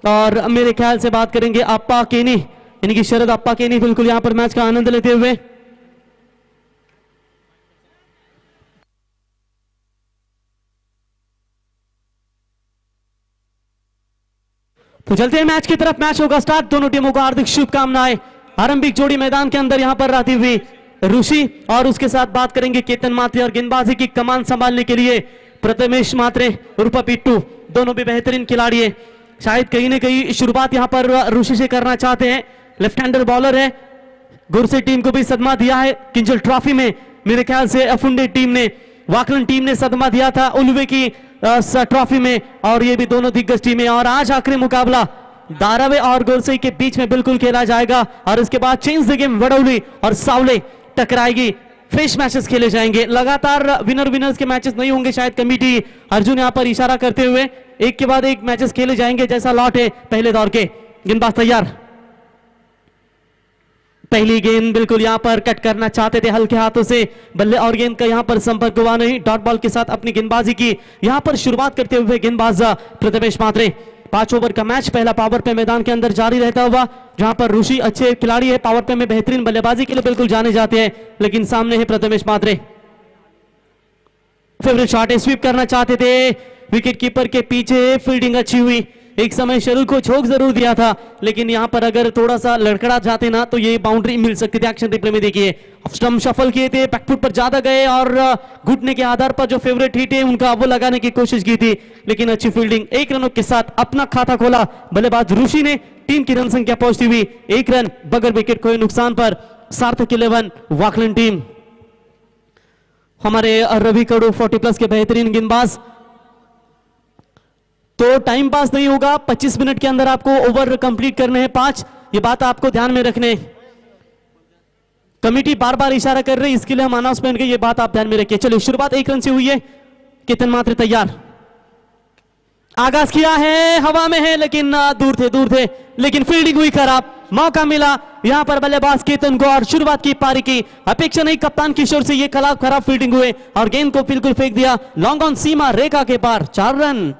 और मेरे ख्याल से बात करेंगे अप्पा केनी, यानी कि शरद अप्पा केनी बिल्कुल यहां पर मैच का आनंद लेते हुए। तो चलते हैं मैच की तरफ। मैच होगा स्टार्ट। दोनों टीमों को हार्दिक शुभकामनाएं। आरंभिक जोड़ी मैदान के अंदर यहां पर रहती हुई ऋषि और उसके साथ बात करेंगे केतन मात्रे, और गेंदबाजी की कमान संभालने के लिए प्रथमेश मात्रे उर्फ पिट्टू। दोनों भी बेहतरीन खिलाड़ी है। शायद कहीं ना कहीं शुरुआत यहां पर ऋषि से करना चाहते हैं। लेफ्ट हैंडर बॉलर है। गुरसे टीम को भी सदमा दिया है किंजल ट्रॉफी में। मेरे ख्याल से अफुंडे टीम ने, वाकलन टीम ने सदमा दिया था उल्वे की ट्रॉफी में, और ये भी दोनों दिग्गज टीमें। और आज आखिरी मुकाबला धारावे और गोरसई के बीच में बिल्कुल खेला जाएगा, और इसके बाद चेंज द गेम वडौली और सावले टकराएगी। फ्रेश मैचेस खेले जाएंगे। लगातार विनर्स के मैचेस नहीं होंगे शायद। कमेटी अर्जुन यहां पर इशारा करते हुए एक के बाद एक मैचेस खेले जाएंगे जैसा लॉट है पहले दौर के। गेंदबाज तैयार। पहली गेंद बिल्कुल यहां पर कट करना चाहते थे हल्के हाथों से, बल्ले और गेंद का यहां पर संपर्क हुआ नहीं। डॉट बॉल के साथ अपनी गेंदबाजी की यहां पर शुरुआत करते हुए गेंदबाज प्रथमेश मात्रे। 5 ओवर का मैच पहला पावर पे मैदान के अंदर जारी रहता हुआ, जहां पर ऋषि अच्छे खिलाड़ी है, पावर पे में बेहतरीन बल्लेबाजी के लिए बिल्कुल जाने जाते हैं, लेकिन सामने है प्रथमेश मात्रे। फेवरेट शॉट है, स्वीप करना चाहते थे, विकेट कीपर के पीछे फील्डिंग अच्छी हुई। एक समय शरीर को झोंक जरूर दिया था, लेकिन यहां पर अगर थोड़ा सा लड़खड़ा जाते ना तो ये बाउंड्री मिल सकती थी। एक्शन रिप्ले में देखिए, स्टंप शफल किए थे, बैकफुट पर ज्यादा गए और घुटने के आधार पर जो फेवरेट हिट है उनका वो लगाने की कोशिश की थी, लेकिन अच्छी फील्डिंग। 1 रनों के साथ अपना खाता खोला बल्लेबाज ऋषि ने। टीम की रन संख्या पहुंचती हुई 1 रन बगैर विकेट खोए नुकसान पर। सार्थक 11 वाकलन टीम। हमारे रवि कड़ू 40+ के बेहतरीन गेंदबाज। तो टाइम पास नहीं होगा, 25 मिनट के अंदर आपको ओवर कंप्लीट करने हैं 5। ये बात आपको ध्यान में रखने। कमेटी बार बार इशारा कर रही है, इसके लिए हम अनाउंसमेंट के ये बात आप ध्यान में रखिए। चलिए, शुरुआत 1 रन से हुई है। केतन मात्रे तैयार। आगाज किया है, हवा में है, लेकिन दूर थे, लेकिन फील्डिंग हुई खराब। मौका मिला यहां पर बल्लेबाज केतन को और शुरुआत की पारी की। अपेक्षा नहीं कप्तान किशोर से, ये खराब फील्डिंग हुए और गेंद को बिल्कुल फेंक दिया लॉन्ग ऑन सीमा रेखा के पार। 4 रन।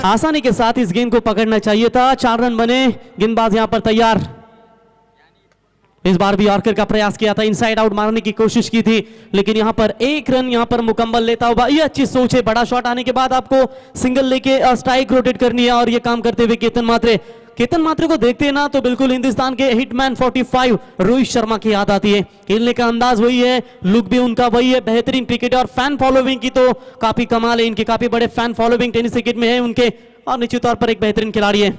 आसानी के साथ इस गेंद को पकड़ना चाहिए था। 4 रन बने। गेंदबाज यहां पर तैयार। इस बार भी यॉर्कर का प्रयास किया था, इनसाइड आउट मारने की कोशिश की थी, लेकिन यहां पर 1 रन यहां पर मुकम्मल लेता हुआ। ये अच्छी सोच है। बड़ा शॉट आने के बाद आपको सिंगल लेके स्ट्राइक रोटेट करनी है, और ये काम करते हुए केतन मात्रे को देखते हैं ना तो बिल्कुल हिंदुस्तान के हिटमैन 45 रोहित शर्मा की याद आती है। खेलने का अंदाज वही है, लुक भी उनका वही है। बेहतरीन क्रिकेट और फैन फॉलोइंग की तो काफी कमाल है। इनके काफी बड़े फैन फॉलोइंग टेनिस क्रिकेट में है उनके, और निश्चित तौर पर एक बेहतरीन खिलाड़ी है।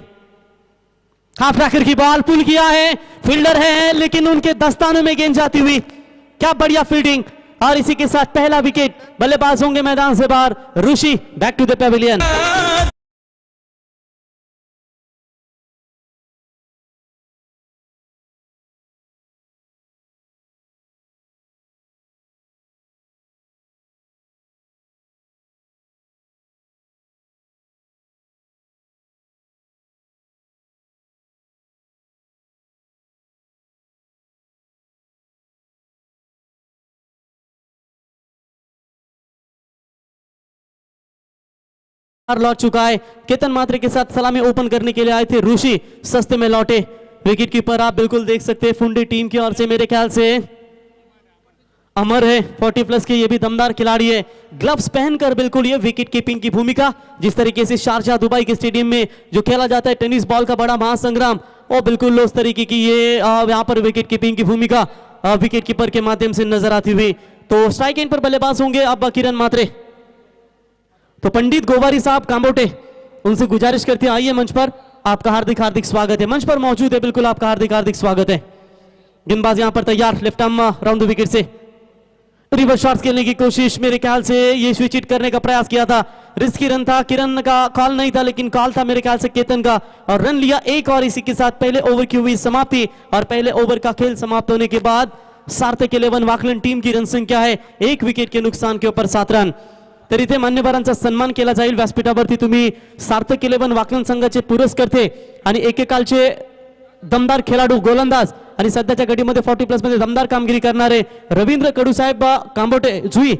हाफ ट्रैकर की बॉल पुल किया है, फील्डर है, लेकिन उनके दस्तानों में गेंद जाती हुई। क्या बढ़िया फील्डिंग, और इसी के साथ पहला विकेट। बल्लेबाज होंगे मैदान से बाहर। ऋषि बैक टू द पेविलियन। लौट चुका है। केतन मात्रे के साथ सलामी ओपन करने के लिए आए थे ऋषि, सस्ते में लौटे। विकेट कीपर आप बिल्कुल देख सकते हैं फुंडी टीम की ओर से मेरे ख्याल से अमर है, 40+ के, ये भी दमदार खिलाड़ी है। ग्लव्स पहनकर बिल्कुल ये विकेट कीपिंग की भूमिका, जिस तरीके से शारजाह दुबई के स्टेडियम में जो खेला जाता है टेनिस बॉल का बड़ा महासंग्राम, वो बिल्कुल उस तरीके की ये यहाँ पर विकेट कीपिंग की भूमिका विकेट कीपर के माध्यम से नजर आती हुई। तो स्ट्राइक एंड पर बल्लेबाज होंगे अब किरण मात्रे। तो पंडित गोवारी साहब कांबोटे, उनसे गुजारिश करते हैं आइए मंच पर। आपका हार्दिक स्वागत है। मंच पर मौजूद है, बिल्कुल आपका हार्दिक स्वागत है। गेंदबाज यहां पर तैयार, left arm round the wicket say reverse shots खेलने की कोशिश। मेरे ख्याल से ये स्विच हिट करने का प्रयास किया था, रिस्की रन था। किरण का कॉल नहीं था, लेकिन कॉल था मेरे ख्याल से केतन का, और रन लिया एक। और इसी के साथ पहले ओवर की हुई समाप्ति, और पहले ओवर का खेल समाप्त होने के बाद सार्थक 11 वाकलन टीम की रन संख्या है 1 विकेट के नुकसान के ऊपर 7 रन। तर इथे मान्यवरांचा सन्मान केला जाईल. व्यासपीठावरती तुम्ही सार्थक इलेव्हन वाकलन संघाचे पुरस्कर्ते आणि एकेकालचे दमदार खेळाडू गोलंदाज आणि सध्याच्या घडीमध्ये 40+ मध्ये दमदार कामगिरी करणारे रवींद्र कडूसाहेब कांबोटे जुई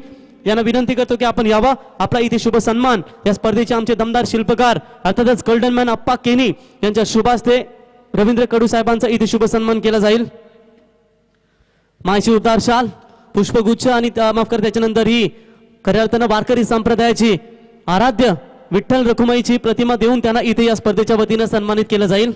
यांना विनंती करतो की आपण यावा. आपला इथे शुभ सन्मान या स्पर्धेचे आमचे दमदार शिल्पकार अर्थातच गोल्डन मॅन अप्पा केनी यांच्या शुभ हस्ते रवींद्र कडूसाहेबांचा इथे शुभ सन्मान केला जाईल. मायशी उद्धार शाल, पुष्पगुच्छ आणि माफ कर त्याच्यानंतर ही खऱ्या अर्थानं वारकरी संप्रदायाची आराध्य विठ्ठल रखुमाईची प्रतिमा देऊन त्यांना इथे या स्पर्धेच्या वतीनं सन्मानित केलं जाईल.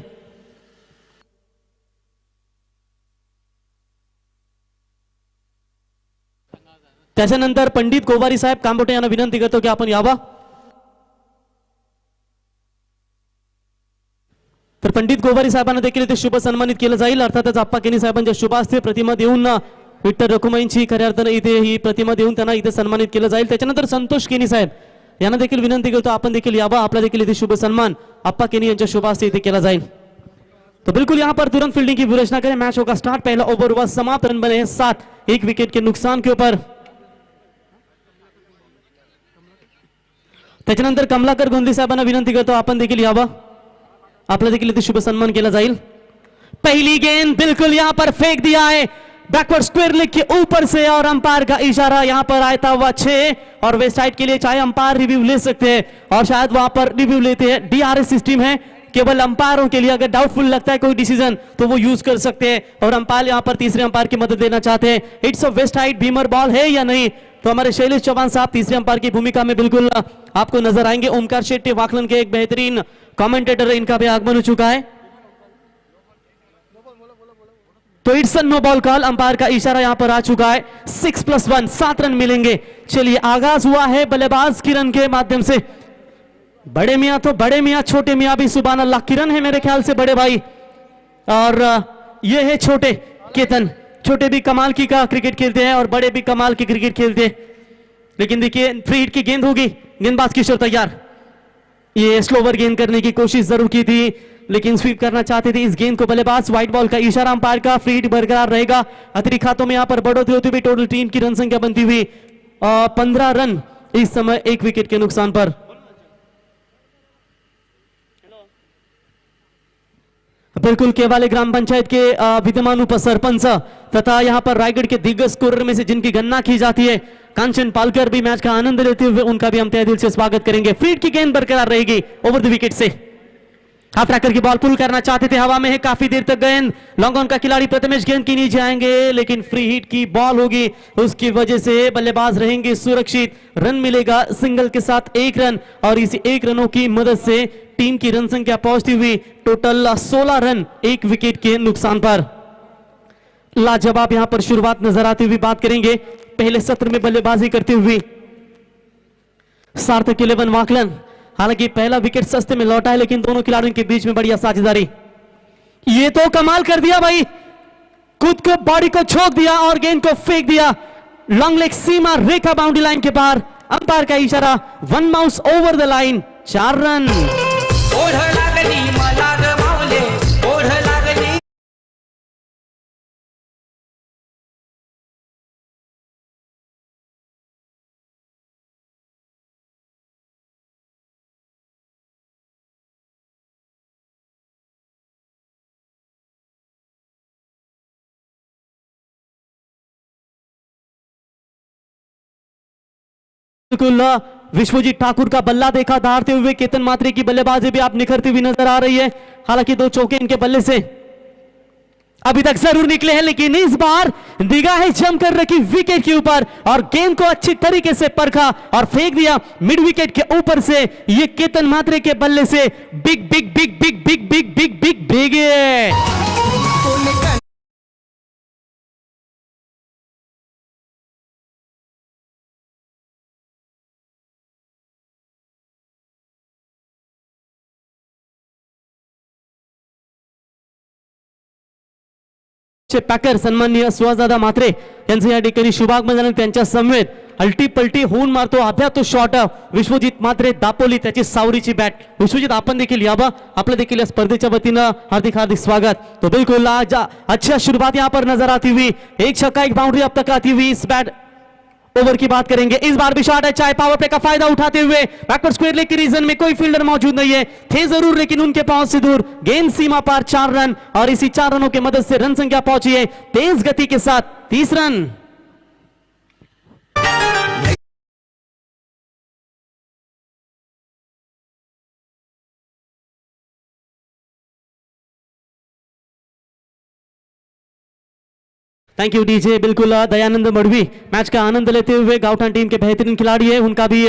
त्याच्यानंतर पंडित गोवारी साहेब कांबोटे यांना विनंती करतो की आपण यावा. तर पंडित गोवारी साहेबांना देखील इथे शुभ सन्मानित केलं जाईल. अर्थातच अप्पा केनी साहेबांच्या शुभ हस्ते प्रतिमा देऊन विठ्ठल रखुमाईंची खऱ्या अर्थानं इथे ही प्रतिमा देऊन त्यांना इथे सन्मानित केलं जाईल. त्याच्यानंतर संतोष केनी साहेब यांना देखील विनंती करतो आपण देखील यावा. आपला देखील इथे शुभ सन्मान अप्पा केनी यांच्या शुभ हस्ते इथे केला जाईल. तो बिल्कुल यहाँ पर तुरंत फील्डिंग की व्यवस्था करें. मैच होगा स्टार्ट. पहला ओवर हुआ समाप्त. रन बने हैं 7 एक विकेट के नुकसान के ऊपर. त्याच्यानंतर कमलाकर गोंदी साहेबांना विनंती करतो आपण देखील यावा. आपला देखील इथे शुभ सन्मान केला जाईल. पहली गेंद बिल्कुल यहां पर फेंक दिया है बैकवर्ड स्क्वायर लेग के ऊपर से और अंपायर का इशारा यहां पर आया हुआ 6 और वेस्ट साइड के लिए चाहे अंपायर रिव्यू ले सकते हैं और शायद वहां पर रिव्यू लेते हैं. डीआरएस सिस्टम है केवल अंपायरों के लिए. अगर डाउटफुल लगता है कोई डिसीजन तो वो यूज कर सकते हैं और अंपायर यहां पर तीसरे अंपायर की मदद लेना चाहते हैं. It's a west side Beamer ball है या नहीं तो हमारे शैलेश चौहान साहब तीसरे अंपायर की भूमिका में बिल्कुल आपको नजर आएंगे. ओमकार शेट्टी वाकलन के एक बेहतरीन कमेंटेटर है, इनका भी आगमन हो चुका है. तो it's no ball call. Umpire का इशारा यहां पर आ चुका है. 6+1 7 रन मिलेंगे. चलिए आगाज हुआ है बल्लेबाज किरण के माध्यम से. बड़े मियां तो बड़े मियां, छोटे मियां भी सुभान अल्लाह. किरण है मेरे ख्याल से बड़े भाई और ये है छोटे केतन. छोटे भी कमाल की का क्रिकेट खेलते हैं और बड़े भी कमाल की क्रिकेट खेलते हैं. लेकिन देखिए फ्री हिट की गेंद होगी. गेंदबाज किशोर तैयार. ये स्लोवर गेंद करने की कोशिश जरूर की थी लेकिन स्वीप करना चाहते थे इस गेंद को बल्लेबाज. व्हाइट बॉल का इशारा अंपायर का. फ्री हिट बरकरार रहेगा. अतिरिक्त खातों में यहां पर बढ़ोतरी होती हुई टोटल टीम की रन संख्या बनती हुई 15 रन इस समय एक विकेट के नुकसान पर. बिल्कुल केवाले ग्राम पंचायत के विद्यमान उप सरपंच तथा यहां पर रायगढ़ के दिग्गज स्कोरर में से जिनकी गणना की जाती है कांचन पालकर भी मैच का आनंद लेते हुए उनका भी हम तहे दिल से स्वागत करेंगे. फ्री हिट की गेंद बरकरार रहेगी over the wicket say. Half tracker की बॉल पुल करना चाहते थे, हवा में है काफी देर तक गेंद. लॉन्ग ऑन का खिलाड़ी प्रथमेश गेंद के नीचे आएंगे लेकिन फ्री हिट की बॉल होगी. उसकी वजह से बल्लेबाज रहेंगे सुरक्षित. रन मिलेगा सिंगल के साथ 1 रन और इसी 1 रनों की मदद से टीम की रन संख्या पहुंचती हुई टोटल 16 रन एक विकेट के नुकसान पर. लाजवाब यहां पर शुरुआत नजर आती हुई बात करेंगे पहले सत्र में बल्लेबाजी करते हुए सार्थक इलेवन वाकलन. हालांकि पहला विकेट सस्ते में लौटा है लेकिन दोनों खिलाड़ियों के बीच में बढ़िया साझेदारी. ये तो कमाल कर दिया भाई. खुद को बॉडी को छोक दिया और गेंद को फेंक दिया लॉन्ग लेग सीमा रेखा बाउंड्री लाइन के पार. अंपायर का इशारा. 1 mouse over the line. 4 run. बिल्कुल विश्वजीत ठाकुर का बल्ला देखा धारते हुए. केतन मात्रे की बल्लेबाजी भी आप निखरती हुई नजर आ रही है. हालांकि 2 चौके इनके बल्ले से अभी तक जरूर निकले हैं लेकिन इस बार निगाहें जमकर रखी विकेट के ऊपर और गेंद को अच्छी तरीके से परखा और फेंक दिया मिड विकेट के ऊपर से. ये केतन मात्रे के बल्ले से big big big big big big big big big packer सन्माननीय सुहासदादा मात्रे यांचं या ठिकाणी शुभागमन झालं. त्यांच्या समवेत अल्टीपल्टी होऊन मारतो अभ्या तो शॉट विश्वजित मात्रे दापोली त्याची सावरीची बॅट. विश्वजित आपण देखील यावं. आपलं देखील या स्पर्धेच्या वतीनं हार्दिक हार्दिक स्वागत. तो बिल्कुल आज अच्छा शुरुआत यहां पर नजर आती हुई. एक छक्का एक बाउंड्री अब तक आती हुई इस बैट ओवर की बात करेंगे। इस बार भी शॉट अच्छा है, पावर प्ले का फायदा उठाते हुए बैकवर्ड स्क्वायर लेग के रीजन में कोई फील्डर मौजूद नहीं है, थे जरूर लेकिन उनके पहुंच से दूर। गेंद सीमा पार 4 रन और इसी 4 रनों की मदद से रन संख्या पहुंची है तेज गति के साथ 30 रन। Thank you DJ. बिल्कुल दयानंद मड़वी मैच का आनंद लेते हुए गाउठान टीम के बेहतरीन खिलाड़ी है, उनका भी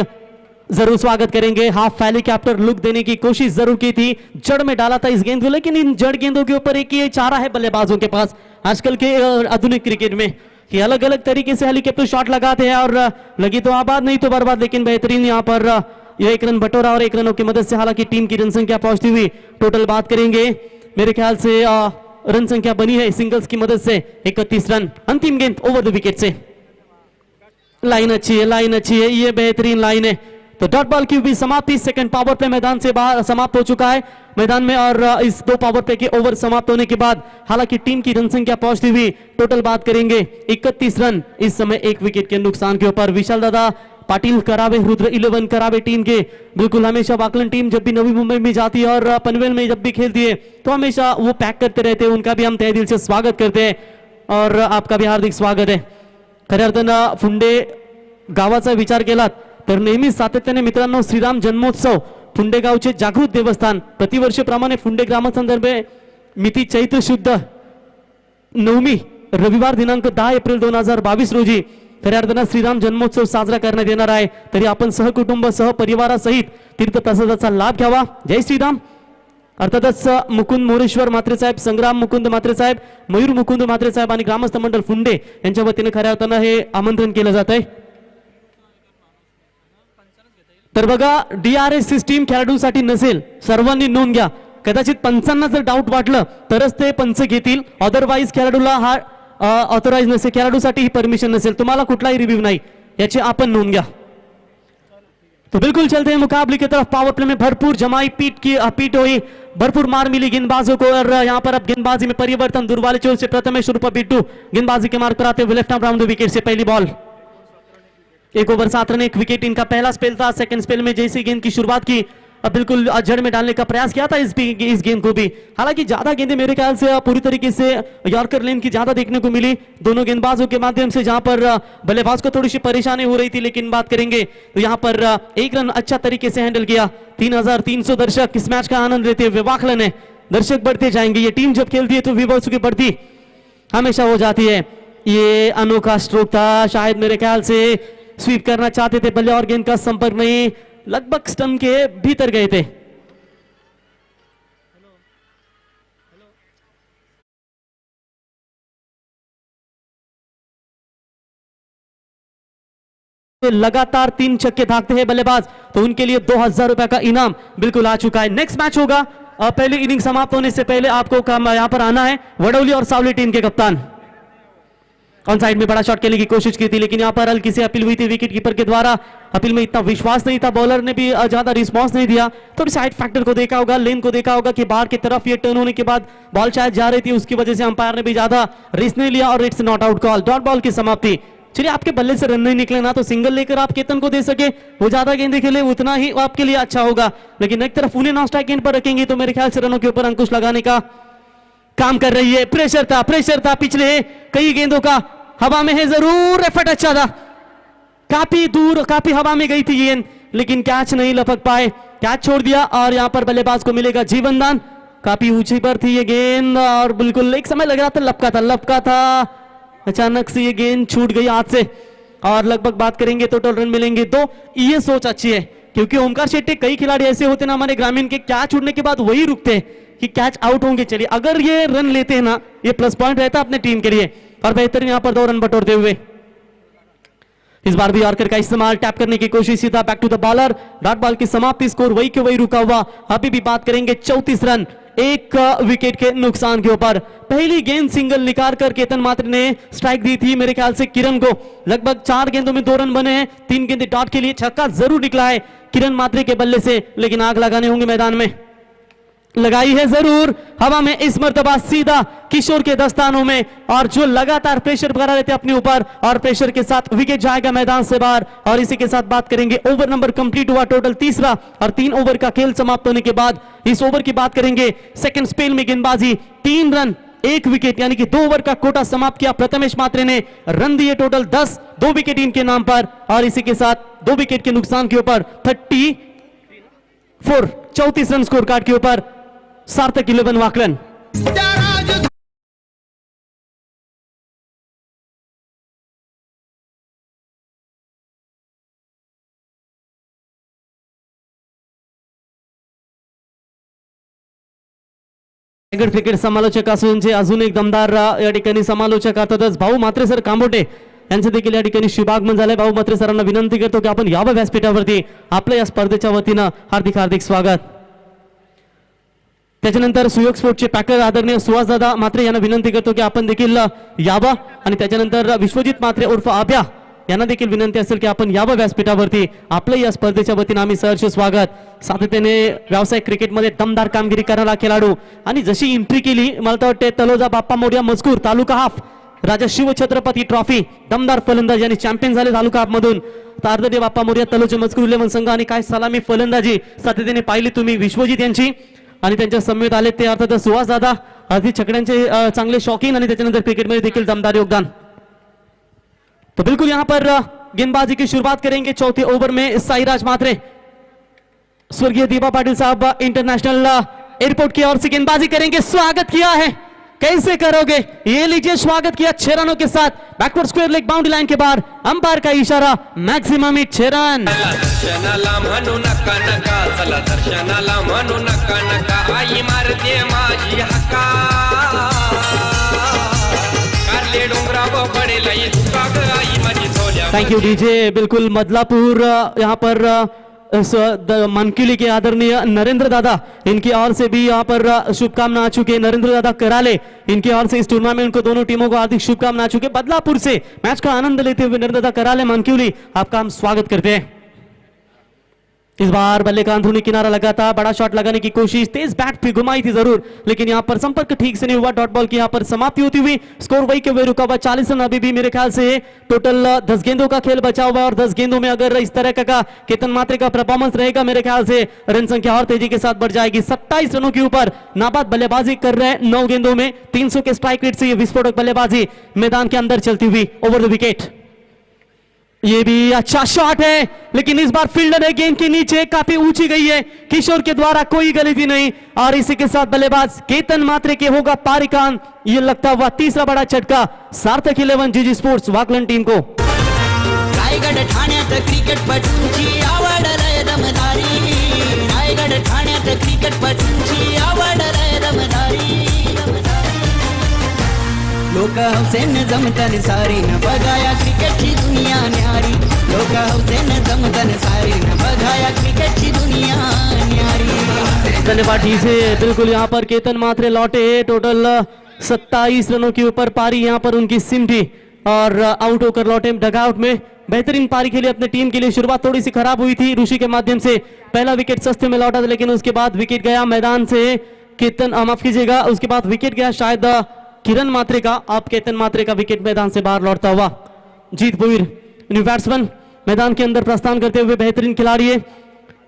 जरूर स्वागत करेंगे। हाफ हेलीकॉप्टर लुक देने की कोशिश जरूर की थी, जड़ में डाला था इस गेंद को, लेकिन इन जड़ गेंदों के ऊपर एक ये चारा है बल्लेबाजों के पास आजकल के आधुनिक क्रिकेट में कि अलग अलग तरीके से हेलीकॉप्टर शॉट लगाते हैं और लगी तो आबाद नहीं तो बर्बाद, लेकिन बेहतरीन यहाँ पर यह 1 रन बटोरा और 1 रनों की मदद से हालांकि टीम की रन संख्या पहुंचती हुई टोटल बात करेंगे मेरे ख्याल से रन संख्या बनी है सिंगल्स की मदद से 31 रन। अंतिम गेंद over the wicket say. Line अच्छी है, लाइन अच्छी है, ये बेहतरीन लाइन है। तो डॉट बॉल की भी समाप्ति, सेकंड पावर प्ले मैदान से बाहर समाप्त हो चुका है मैदान में और इस 2 पावर प्ले के ओवर समाप्त होने के बाद हालांकि टीम की रन संख्या पहुंचती हुई टोटल बात करेंगे 31 रन इस समय 1 विकेट के नुकसान के ऊपर। विशाल दादा पाटिल करावे, रुद्र 11 करावे टीम के बिल्कुल हमेशा वाकलन टीम जब भी नवी मुंबई में जाती है और पनवेल में जब भी खेलती है तो हमेशा वो पैक करते रहते हैं, उनका भी हम तहे दिल से स्वागत करते हैं और आपका भी हार्दिक स्वागत है। खऱ्या अर्थानं फुंडे गावाचा विचार केलात तर नेहमी सातत्याने मित्रांनो श्रीराम जन्मोत्सव फुंडे गावचे जागृत देवस्थान प्रतिवर्षीप्रमाणे फुंडे ग्रामसंदर्भे मिती चैत्र शुद्ध 9 रविवार दिनांक 10 एप्रिल 2022 रोजी खऱ्या अर्थानं श्रीराम जन्मोत्सव साजरा करण्यात येणार आहे, तरी आपण सहकुटुंब सहपरिवारासहित तीर्थप्रसादाचा लाभ घ्यावा। जय श्रीराम। अर्थातच मुकुंद मोरेश्वर मात्रे साहेब, संग्राम मुकुंद मात्रे साहेब, मयूर मुकुंद मात्रे साहेब आणि ग्रामस्थ मंडळ फुंडे यांच्या वतीने खऱ्या अर्थानं हे आमंत्रण केलं जात आहे। तर बघा DRS सिस्टीम खेळाडूंसाठी नसेल, सर्वांनी नोंद घ्या। कदाचित पंचांना जर डाऊट वाटलं तरच ते पंच घेतील, अदरवाईज खेळाडूला हा ऑथराइज नसेल, खेळाडूसाठी ही परमिशन नसेल, तुम्हाला कुठलाही रिव्ह्यू नहीं, याची आपण नोंद घ्या। तो बिल्कुल चलते हैं मुकाबले की तरफ। पावर प्ले में भरपूर जमाई पीट हुई, भरपूर मार मिली गेंदबाजों को और यहाँ पर अब गेंदबाजी में परिवर्तन। दुर्वाले चोर से प्रथमेश रूपा बिट्टू गेंदबाजी के मार्ग पर आते हुए लेफ्ट आर्म राउंड विकेट से पहली बॉल। 1 ओवर 7 रन 1 विकेट इनका पहला स्पेल था। सेकंड स्पेल में जैसी गेंद की शुरुआत की बिल्कुल जड़ में डालने का प्रयास किया था इस गेंद को भी। हालांकि ज्यादा गेंदें मेरे ख्याल से पूरी तरीके से यॉर्कर लेन की ज्यादा देखने को मिली दोनों गेंदबाजों के माध्यम से, जहां पर बल्लेबाज को थोड़ी सी परेशानी हो रही थी, लेकिन बात करेंगे तो यहां पर 1 रन अच्छा तरीके से हैंडल किया। 3300 दर्शक इस मैच का आनंद लेते हुए वाकलन है, दर्शक बढ़ते जाएंगे। ये टीम जब खेलती है तो व्यूवर्स की बढ़ती हमेशा हो जाती है। ये अनोखा स्ट्रोक था, शायद मेरे ख्याल से स्वीप करना चाहते थे बल्ले और गेंद का संपर्क नहीं, लगभग स्टंप के भीतर गए थे। लगातार 3 छक्के भागते हैं बल्लेबाज तो उनके लिए 2000 रुपए का इनाम बिल्कुल आ चुका है। नेक्स्ट मैच होगा पहली इनिंग समाप्त होने से पहले आपको यहां पर आना है। वडौली और सावली टीम के कप्तान ऑन साइड में बड़ा शॉट खेलने की कोशिश की थी, लेकिन यहां पर हल्की सी अपील हुई थी विकेट कीपर के द्वारा। अपील में इतना विश्वास नहीं था, बॉलर ने भी ज्यादा रिस्पांस नहीं दिया। थोड़ी साइड फैक्टर को देखा होगा, लेन को देखा होगा कि बाहर की तरफ ये टर्न होने के बाद बॉल शायद जा रही थी, उसकी वजह से अंपायर ने भी ज्यादा रिस्क नहीं लिया और it's not out call. Dot ball की समाप्ति। चलिए आपके बल्ले से रन नहीं निकले ना तो सिंगल लेकर आप केतन को दे सके, वो ज्यादा गेंदे खेले उतना ही आपके लिए अच्छा होगा, लेकिन एक तरफ उन्हें नॉन स्ट्राइक गेंद पर रखेंगे तो मेरे ख्याल से रनों के ऊपर अंकुश लगाने का काम कर रही है। प्रेशर था पिछले कई गेंदों का, हवा में है जरूर, एफर्ट अच्छा था, काफी दूर काफी हवा में गई थी गेंद, लेकिन कैच नहीं लपक पाए, कैच छोड़ दिया और यहां पर बल्लेबाज को मिलेगा जीवन दान। काफी ऊंची पर थी ये गेंद और बिल्कुल एक समय लग रहा था लपका था, अचानक से ये गेंद छूट गई हाथ से और लगभग बात करेंगे टोटल रन मिलेंगे 2। ये सोच अच्छी है क्योंकि ओमकार शेट्टी कई खिलाड़ी ऐसे होते ना हमारे ग्रामीण के, कैच छूटने के बाद वही रुकते कि कैच आउट होंगे। चलिए अगर ये रन लेते हैं ना, ये प्लस पॉइंट रहता अपने टीम के लिए और बेहतरीन यहां पर 2 रन बटोरते हुए इस बार भी यॉर्कर का इस्तेमाल, टैप करने की कोशिश, सीधा back to the bowler. Dot ball की समाप्ति, स्कोर वही के वही रुका हुआ। अभी भी बात करेंगे 34 रन 1 विकेट के नुकसान के ऊपर। पहली गेंद सिंगल निकाल कर केतन मात्र ने स्ट्राइक दी थी मेरे ख्याल से किरण को। लगभग 4 गेंदों में 2 रन बने हैं, 3 गेंदें डॉट के लिए। छक्का जरूर निकला है किरण मात्रे के बल्ले से, लेकिन आग लगाने होंगे मैदान में। लगाई है जरूर हवा में, इस मर्तबा सीधा किशोर के दस्तानों में, और जो लगातार प्रेशर बना रहते अपने ऊपर, और प्रेशर के साथ विकेट जाएगा मैदान से बाहर। और इसी के साथ बात करेंगे ओवर नंबर कंप्लीट हुआ टोटल तीसरा, और 3 ओवर का खेल समाप्त होने के बाद इस ओवर की बात करेंगे। सेकंड स्पेल में गेंदबाजी 3 रन 1 विकेट, यानी कि 2 ओवर का कोटा समाप्त किया। प्रथमेश मात्रे ने रन दिए टोटल 10, 2 विकेट इनके नाम पर, और इसी के साथ 2 विकेट के नुकसान के ऊपर 34 रन स्कोर कार्ड के ऊपर सार्थक 11 वाकलन। क्रिकेट समालोचक असून जे अजून एक दमदार या ठिकाणी समालोचक अर्थातच भाऊ म्हात्रे सर कांबोटे यांचे देखील या ठिकाणी शुभागमन झाले। भाऊ म्हात्रे सरांना विनंती करतो की आपण यावं व्यासपीठावरती, आपल्या या स्पर्धेच्या वतीनं हार्दिक हार्दिक स्वागत। त्याच्यानंतर सुयोग स्पोर्टचे पॅकर आदरणीय सुहासदादा म्हात्रे यांना विनंती करतो की आपण देखील यावं, आणि त्याच्यानंतर विश्वजित म्हात्रे उर्फ आभ्या यांना देखील विनंती असेल की आपण यावं व्यासपीठावरती, आपलं या स्पर्धेच्या वतीनं आम्ही सहर्ष स्वागत। सातत्याने व्यावसायिक क्रिकेटमध्ये दमदार कामगिरी करणारा खेळाडू, आणि जशी एंट्री केली मला तर वाटते तलोजा बाप्पा मोर्या मजकूर तालुका हाफ राजा शिवछत्रपती ट्रॉफी, दमदार फलंदाज यांनी चॅम्पियन झाले तालुका हाफ मधून। तारदे बाप्पा मोर्या तलोजा मजकूर 11 संघ, आणि काय सलामी फलंदाजी सातत्याने पाहिली तुम्ही विश्वजित यांची, आणि त्यांच्या समवेत आले ते अर्थात सुहास दादा, अर्धी छकड्यांचे चांगले शौकीन, आणि त्याच्यानंतर क्रिकेटमध्ये देखील दमदार योगदान। तो बिल्कुल यहां पर गेंदबाजी की शुरुआत करेंगे। चौथे ओवर में साईराज मात्रे, स्वर्गीय दीपा पाटिल साहब इंटरनेशनल एयरपोर्ट की ओर से गेंदबाजी करेंगे। स्वागत किया है, कैसे करोगे, ये लीजिए स्वागत किया 6 रनों के साथ, backward square leg boundary line के बाहर, अंपायर का इशारा, मैक्सिमम 6 रन। दर्शनाला म्हणू नका नका, चला दर्शनाला म्हणू नका नका, आई मारते माझी हक्का, कारले डोंगराव पडेल आई धुका ग आई माझी सोल्या। Thank you DJ. बिल्कुल मदलापुर यहाँ पर मनकिली के आदरणीय नरेंद्र दादा, इनकी ओर से भी यहाँ पर शुभकामना आ चुके। नरेंद्र दादा कराले, इनकी ओर से इस टूर्नामेंट को दोनों टीमों को हार्दिक शुभकामना आ चुके। बदलापुर से मैच का आनंद लेते हुए नरेंद्र दादा कराले मनकिली, आपका हम स्वागत करते हैं। इस बार बल्ले का अंदरूनी किनारा लगा था, बड़ा शॉट लगाने की कोशिश, तेज बैट भी घुमाई थी जरूर, लेकिन यहां पर संपर्क ठीक से नहीं हुआ। डॉट बॉल की यहां पर समाप्ति होती हुई, स्कोर वही के वही रुका हुआ 40 रन। अभी भी मेरे ख्याल से टोटल 10 गेंदों का खेल बचा हुआ है, और 10 गेंदों में अगर इस तरह का केतन मात्रे का परफॉर्मेंस रहेगा, मेरे ख्याल से रन संख्या और तेजी के साथ बढ़ जाएगी। 27 रनों के ऊपर नाबाद बल्लेबाजी कर रहे हैं 9 गेंदों में, 300 के स्ट्राइक रेट से ये विस्फोटक बल्लेबाजी मैदान के अंदर चलती हुई ओवर द विकेट। ये भी अच्छा शॉट है, लेकिन इस बार फील्डर है गेंद के नीचे, काफी ऊंची गई है, किशोर के द्वारा कोई गलती नहीं, और इसी के साथ बल्लेबाज केतन मात्रे के होगा पारिकान। ये लगता हुआ तीसरा बड़ा झटका सार्थक 11 जीजी स्पोर्ट्स वाकलन टीम को। रायगड ठाण्यात क्रिकेटपटूंची आवड लय दमदारी, रायगड ठाण्यात क्रिकेटपटूंची आवड लय दमदारी, लोक हौसेन जमतन सारी न बघाया क्रिकेटची दुनिया न्यारी, लोक हौसेन जमतन सारी न बघाया क्रिकेटची दुनिया न्यारी। धन्यवाद डीजे। बिल्कुल यहाँ पर केतन मात्रे लौटे, टोटल 27 रनों के ऊपर पारी यहाँ पर उनकी सिमटी, और आउट होकर लौटे डगआउट में। बेहतरीन पारी खेली अपने टीम के लिए। शुरुआत थोड़ी सी खराब हुई थी, ऋषि के माध्यम से पहला विकेट सस्ते में लौटा था, लेकिन उसके बाद विकेट गया मैदान से केतन, माफ कीजिएगा, उसके बाद विकेट गया शायद किरण मात्रे का, आप केतन मात्रे का विकेट मैदान से बाहर लौटता हुआ। जीत भोईर न्यू बैट्समैन मैदान के अंदर प्रस्थान करते हुए बेहतरीन खिलाड़ी है,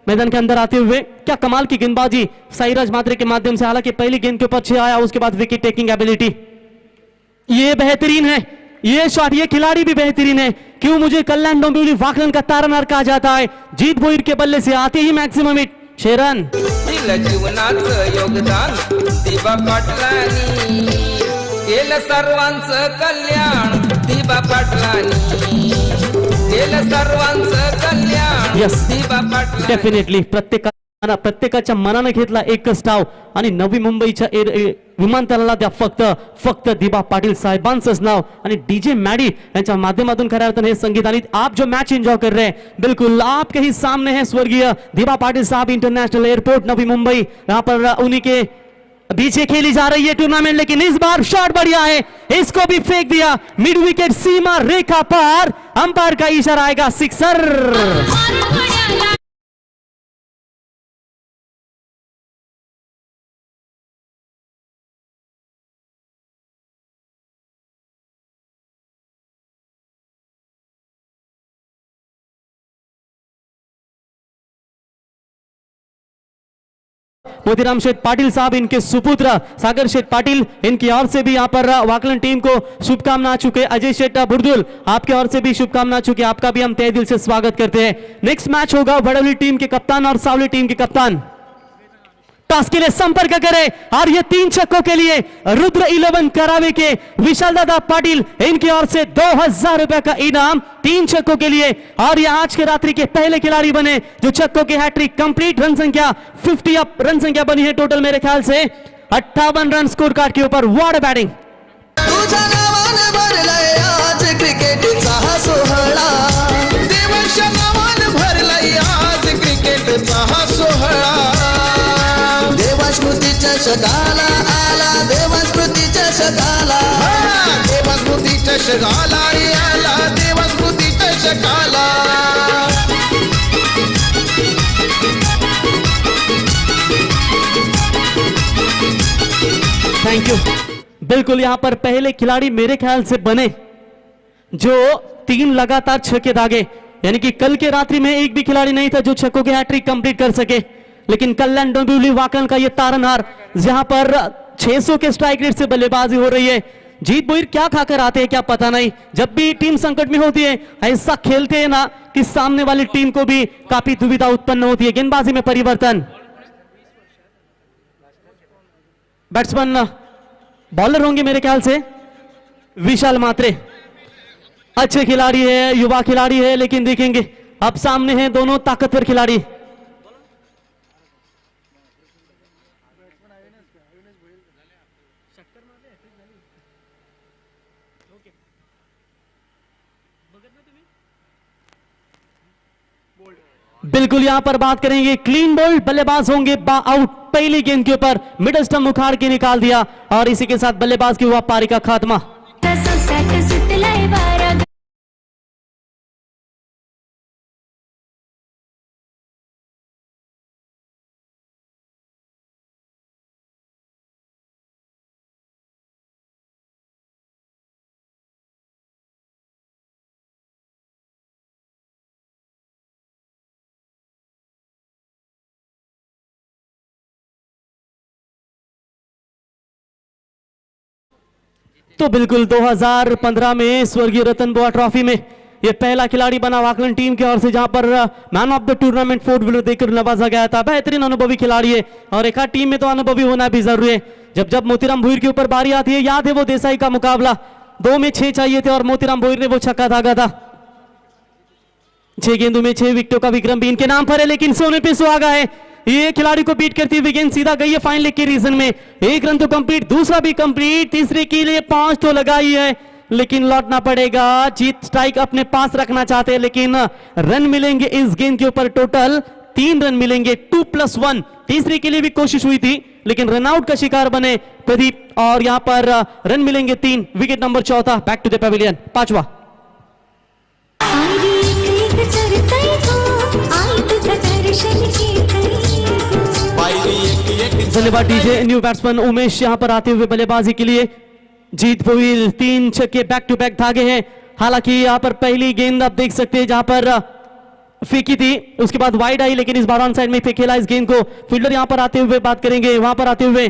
मैदान के अंदर आते हुए क्या कमाल की गेंदबाजी साईराज मात्रे के माध्यम से। हालांकि पहली गेंद के ऊपर 6 आया, उसके बाद विकेट टेकिंग एबिलिटी ये बेहतरीन है, ये शॉट, ये खिलाड़ी भी बेहतरीन है। क्यों मुझे कल्याण डोंबिवली वाकलन का तारनहार कहा जाता है। जीत भोईर के बल्ले से आते ही मैक्सिमम 6 रन। जीवनाचं योगदान दिबा पाटलांनी केलं, सर्वांचं कल्याण दिबा पाटलांनी केलं, सर्वांचं कल्याण दिबा पाटलांनी। डेफिनेटली प्रत्येकाच्या मनाने घेतला एकच डाव, आणि नवी मुंबईच्या विमानतळाला त्या फक्त दिबा पाटिल साहेबांचंच नाव आणि डीजे मॅडी यांच्या माध्यमातून खऱ्या अर्थाने हे संगीत। आणि आप जो मैच एंजॉय कर रहे हैं, बिल्कुल आपके ही सामने है स्वर्गीय दिबा पाटिल साहब इंटरनेशनल एयरपोर्ट नवी मुंबई। यहाँ पर उन्हीं के पीछे खेली जा रही है टूर्नामेंट, लेकिन इस बार शॉट बढ़िया है, इसको भी फेंक दिया मिड विकेट सीमा रेखा पार, अंपायर का इशारा आएगा सिक्सर। मोतीराम शेठ पाटिल साहब, इनके सुपुत्र सागर शेठ पाटिल, इनकी ओर से भी यहाँ पर वाकलन टीम को शुभकामना आ चुके। अजय शेठ बुर्दुल, आपके ओर से भी शुभकामना आ चुके, आपका भी हम तहे दिल से स्वागत करते हैं। नेक्स्ट मैच होगा वडोली टीम के कप्तान और सावली टीम के कप्तान। टॉस के लिए संपर्क करें और ये 3 छक्कों के लिए रुद्र 11 करावे के विशाल दादा पाटिल, इनकी ओर से 2000 रुपए का इनाम 3 छक्कों के लिए। और ये आज के रात्रि के पहले खिलाड़ी बने जो छक्कों की हैट्रिक कंप्लीट। रन संख्या 50 अप रन संख्या बनी है टोटल मेरे ख्याल से 58 रन स्कोर कार्ड के ऊपर। What batting! तुझ्या नावानं भरलंय आज क्रिकेटचा हा सोहळा, देवाच्या नावानं भरलंय आज क्रिकेटचा हा सोहळा। देवस्मृतीच्या शकाला आला, देवस्मृतीच्या शकाला, देवस्मृतीच्या शकाला रे आला, देवस्मृतीच्या शकाला। Thank you. बिल्कुल यहां पर पहले खिलाड़ी मेरे ख्याल से बने जो 3 लगातार छक्के दागे, यानी कि कल के रात्रि में एक भी खिलाड़ी नहीं था जो छक्कों की हैट्रिक कंप्लीट कर सके। लेकिन कल्याण डोंबिवली वाकलन का ये तारनहार, जहां पर 600 के स्ट्राइक रेट से बल्लेबाजी हो रही है। जीत बोईर क्या खाकर आते हैं क्या पता नहीं, जब भी टीम संकट में होती है ऐसा खेलते हैं ना कि सामने वाली टीम को भी काफी दुविधा उत्पन्न होती है। गेंदबाजी में परिवर्तन, बैट्समैन बॉलर होंगे मेरे ख्याल से विशाल मात्रे। अच्छे खिलाड़ी है, युवा खिलाड़ी है, लेकिन देखेंगे अब सामने हैं दोनों ताकतवर खिलाड़ी। बिल्कुल यहां पर बात करेंगे क्लीन बोल्ड, बल्लेबाज होंगे आउट पहली गेंद के ऊपर। मिडल स्टंप उखाड़ के निकाल दिया और इसी के साथ बल्लेबाज की हुआ पारी का खात्मा। तो बिल्कुल 2015 में स्वर्गीय रतन बुआ ट्रॉफी में ये पहला खिलाड़ी बना वाकलन टीम की ओर से, जहां पर man of the tournament 4 wheeler देकर नवाजा गया था। बेहतरीन अनुभवी खिलाड़ी है और एक टीम में तो अनुभवी होना भी जरूरी है। जब जब मोतीराम भोईर के ऊपर बारी आती है, याद है वो देसाई का मुकाबला, 2 में 6 चाहिए थे और मोतीराम भोईर ने वो छक्का दागा था। 6 गेंदों में 6 विकेटों का विक्रम भी इनके नाम पर है, लेकिन सोने पे सुहागा है। ये खिलाड़ी को बीट करती हुई गेंद सीधा गई है फाइन लेग के रीजन में। 1 रन तो कंप्लीट, दूसरा भी कंप्लीट, तीसरे के लिए 5 तो लगाई है, लेकिन लौटना पड़ेगा। जीत स्ट्राइक अपने पास रखना चाहते हैं, लेकिन रन मिलेंगे इस गेंद के ऊपर टोटल 3 रन मिलेंगे, 2+1। तीसरे के लिए भी कोशिश हुई थी, लेकिन रनआउट का शिकार बने प्रदीप, और यहां पर रन मिलेंगे 3। Wicket number 4, back to the pavilion, 5वां। बल्लेबाज डीजे न्यू बैट्समैन उमेश यहां पर आते हुए बल्लेबाजी के लिए। जीत भोईल 3 छक्के बैक टू बैक धागे हैं। हालांकि यहां पर पहली गेंद आप देख सकते हैं जहां पर फेंकी थी, उसके बाद वाइड आई, लेकिन इस बार ऑन साइड में खेला इस गेंद को। फील्डर यहां पर आते हुए बात करेंगे, वहां पर आते हुए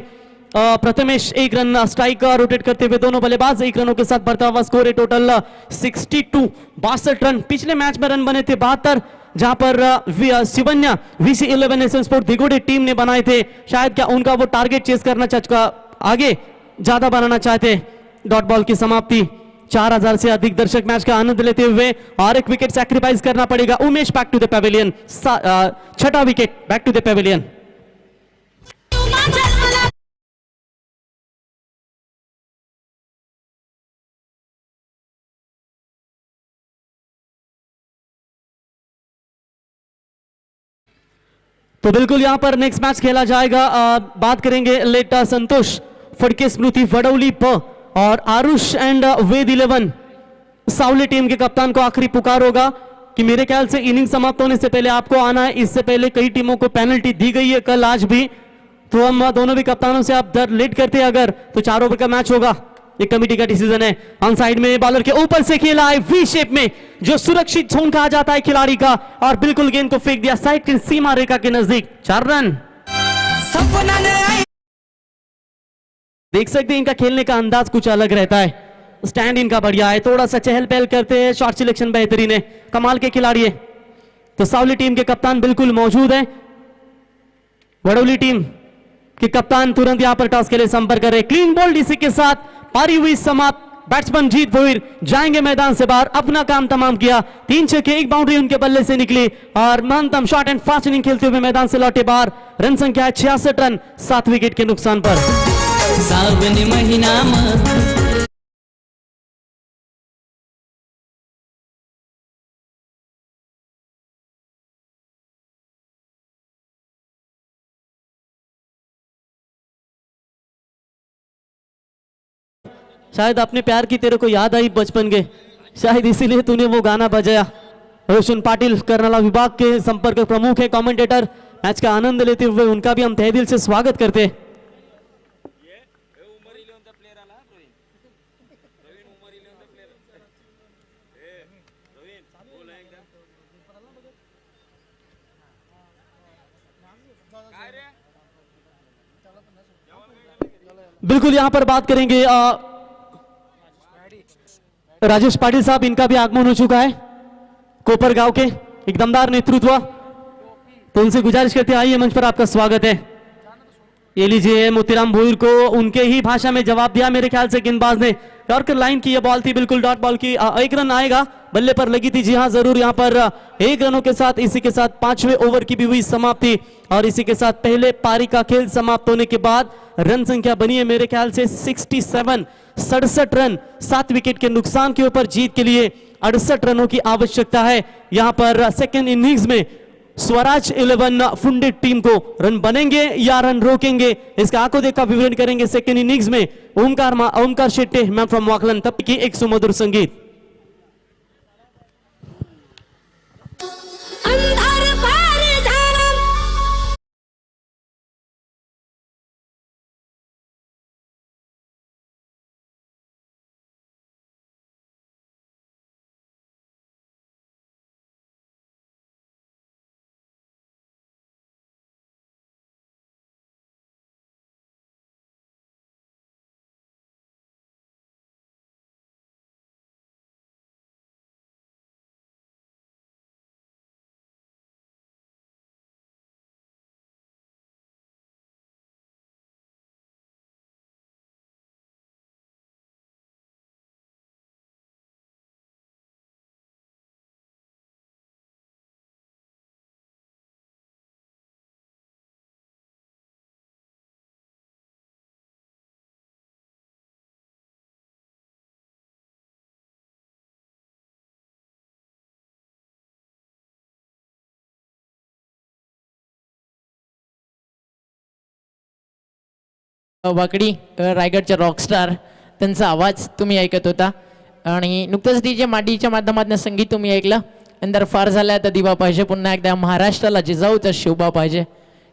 प्रथमेश 1 रन स्ट्राइक रोटेट करते हुए दोनों बल्लेबाज 1 रनों के साथ बढ़ता हुआ स्कोर है टोटल 62, 62 रन। पिछले मैच में रन बने थे 72, जहां पर Shivanya VC11 SN sport Digode team ने बनाए थे। शायद क्या उनका वो टारगेट चेस करना आगे ज्यादा बनाना चाहते। डॉट बॉल की समाप्ति, 4000 से अधिक दर्शक मैच का आनंद लेते हुए, और 1 विकेट सैक्रिफाइस करना पड़ेगा। Umesh back to the pavilion, 6ठा wicket back to the pavilion. तो बिल्कुल यहां पर नेक्स्ट मैच खेला जाएगा। बात करेंगे लेट संतोष फड़के स्मृति वडौली प और आरुष एंड वेद 11 सावली टीम के कप्तान को आखिरी पुकार होगा कि मेरे ख्याल से इनिंग समाप्त होने से पहले आपको आना है। इससे पहले कई टीमों को पेनल्टी दी गई है कल आज भी, तो हम दोनों भी कप्तानों से आप लेट करते हैं अगर तो 4 ओवर का मैच होगा। ये कमेटी का डिसीजन है। ऑन साइड में बॉलर के ऊपर से खेला है वी शेप में, जो सुरक्षित जोन कहा जाता है खिलाड़ी का, और बिल्कुल गेंद को फेंक दिया साइड की सीमा रेखा के नजदीक। 4 रन। सपना ने आई देख सकते हैं इनका खेलने का अंदाज कुछ अलग रहता है, स्टैंड इनका बढ़िया है, थोड़ा सा चहल पहल करते हैं, शॉट सिलेक्शन बेहतरीन है, कमाल के खिलाड़ी है। तो सावली टीम के कप्तान बिल्कुल मौजूद है, वडोली टीम के कप्तान तुरंत यहां पर टॉस के लिए संपर्क कर रहे। क्लीन बोल्ड, इसी के साथ पारी हुई समाप्त। बैट्समैन जीत भोईर जाएंगे मैदान से बाहर, अपना काम तमाम किया, 3 छक्के 1 बाउंड्री उनके बल्ले से निकली और महत्तम शॉट एंड फास्ट इनिंग खेलते हुए मैदान से लौटे बाहर। रन संख्या है 66 रन 7 विकेट के नुकसान पर। सावन महीना में शायद अपने प्यार की तेरे को याद आई बचपन के, शायद इसीलिए तूने वो गाना बजाया। रोशन पाटिल कर्नाला विभाग के संपर्क प्रमुख है, कमेंटेटर, मैच का आनंद लेते हुए उनका भी हम तहे दिल से स्वागत करते हैं। बिल्कुल यहां पर बात करेंगे राजेश पाटिल साहब, इनका भी आगमन हो चुका है, कोपर गांव के एक दमदार नेतृत्व, तो उनसे गुजारिश करते हैं आइए मंच पर, आपका स्वागत है। ये लीजिए, मोतीराम भोईर को उनके ही भाषा में जवाब दिया मेरे ख्याल से गेंदबाज ने। यॉर्कर लाइन की ये बॉल थी, बिल्कुल डॉट बॉल की, 1 रन आएगा, बल्ले पर लगी थी, जी हाँ जरूर। यहाँ पर 1 रनों के साथ इसी के साथ 5वें ओवर की भी हुई समाप्ति और इसी के साथ पहले पारी का खेल समाप्त होने के बाद रन संख्या बनी है मेरे ख्याल से 67 रन 7 विकेट के नुकसान के ऊपर। जीत के लिए 68 रनों की आवश्यकता है। यहाँ पर सेकेंड इनिंग्स में स्वराज 11 फुंडे टीम को रन बनेंगे या रन रोकेंगे, इसका आंखों देखा विवरण करेंगे सेकेंड इनिंग्स में ओमकार शेट्टे, मैम फ्रॉम वाकलन, तब की एक सुमधुर संगीत। अंधार पार झाला वाकडी रायगडच्या रॉकस्टार त्यांचा आवाज तुम्ही ऐकत होता आणि नुकतंच डीजे माडीच्या माध्यमातून संगीत तुम्ही ऐकलं। अंदर फार झाला तर दिवा पाहिजे, पुन्हा एकदा महाराष्ट्राला जिजाऊचा शोभा पाहिजे।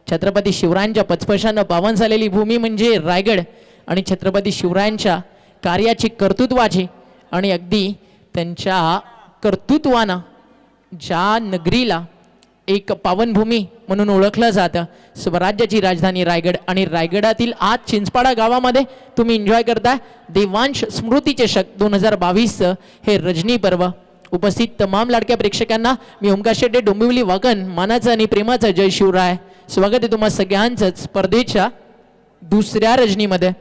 छत्रपती शिवरायांच्या पचपशानं पावन झालेली भूमी म्हणजे रायगड आणि छत्रपती शिवरायांच्या कार्याची, कर्तृत्वाची आणि अगदी त्यांच्या कर्तृत्वानं ज्या नगरीला एक पावनभूमी म्हणून ओळखलं जातं, स्वराज्याची राजधानी रायगड आणि रायगडातील आज चिंचपाडा गावामध्ये तुम्ही एन्जॉय करताय देवांश स्मृती चषक 2022 हे रजनी पर्व। उपस्थित तमाम लाडक्या प्रेक्षकांना मी ओमकार शेट्टे, डोंबिवली वाकण, मानाचं आणि प्रेमाचं जय शिवराय। स्वागत आहे तुम्हा सगळ्यांचं स्पर्धेच्या दुसऱ्या रजनीमध्ये।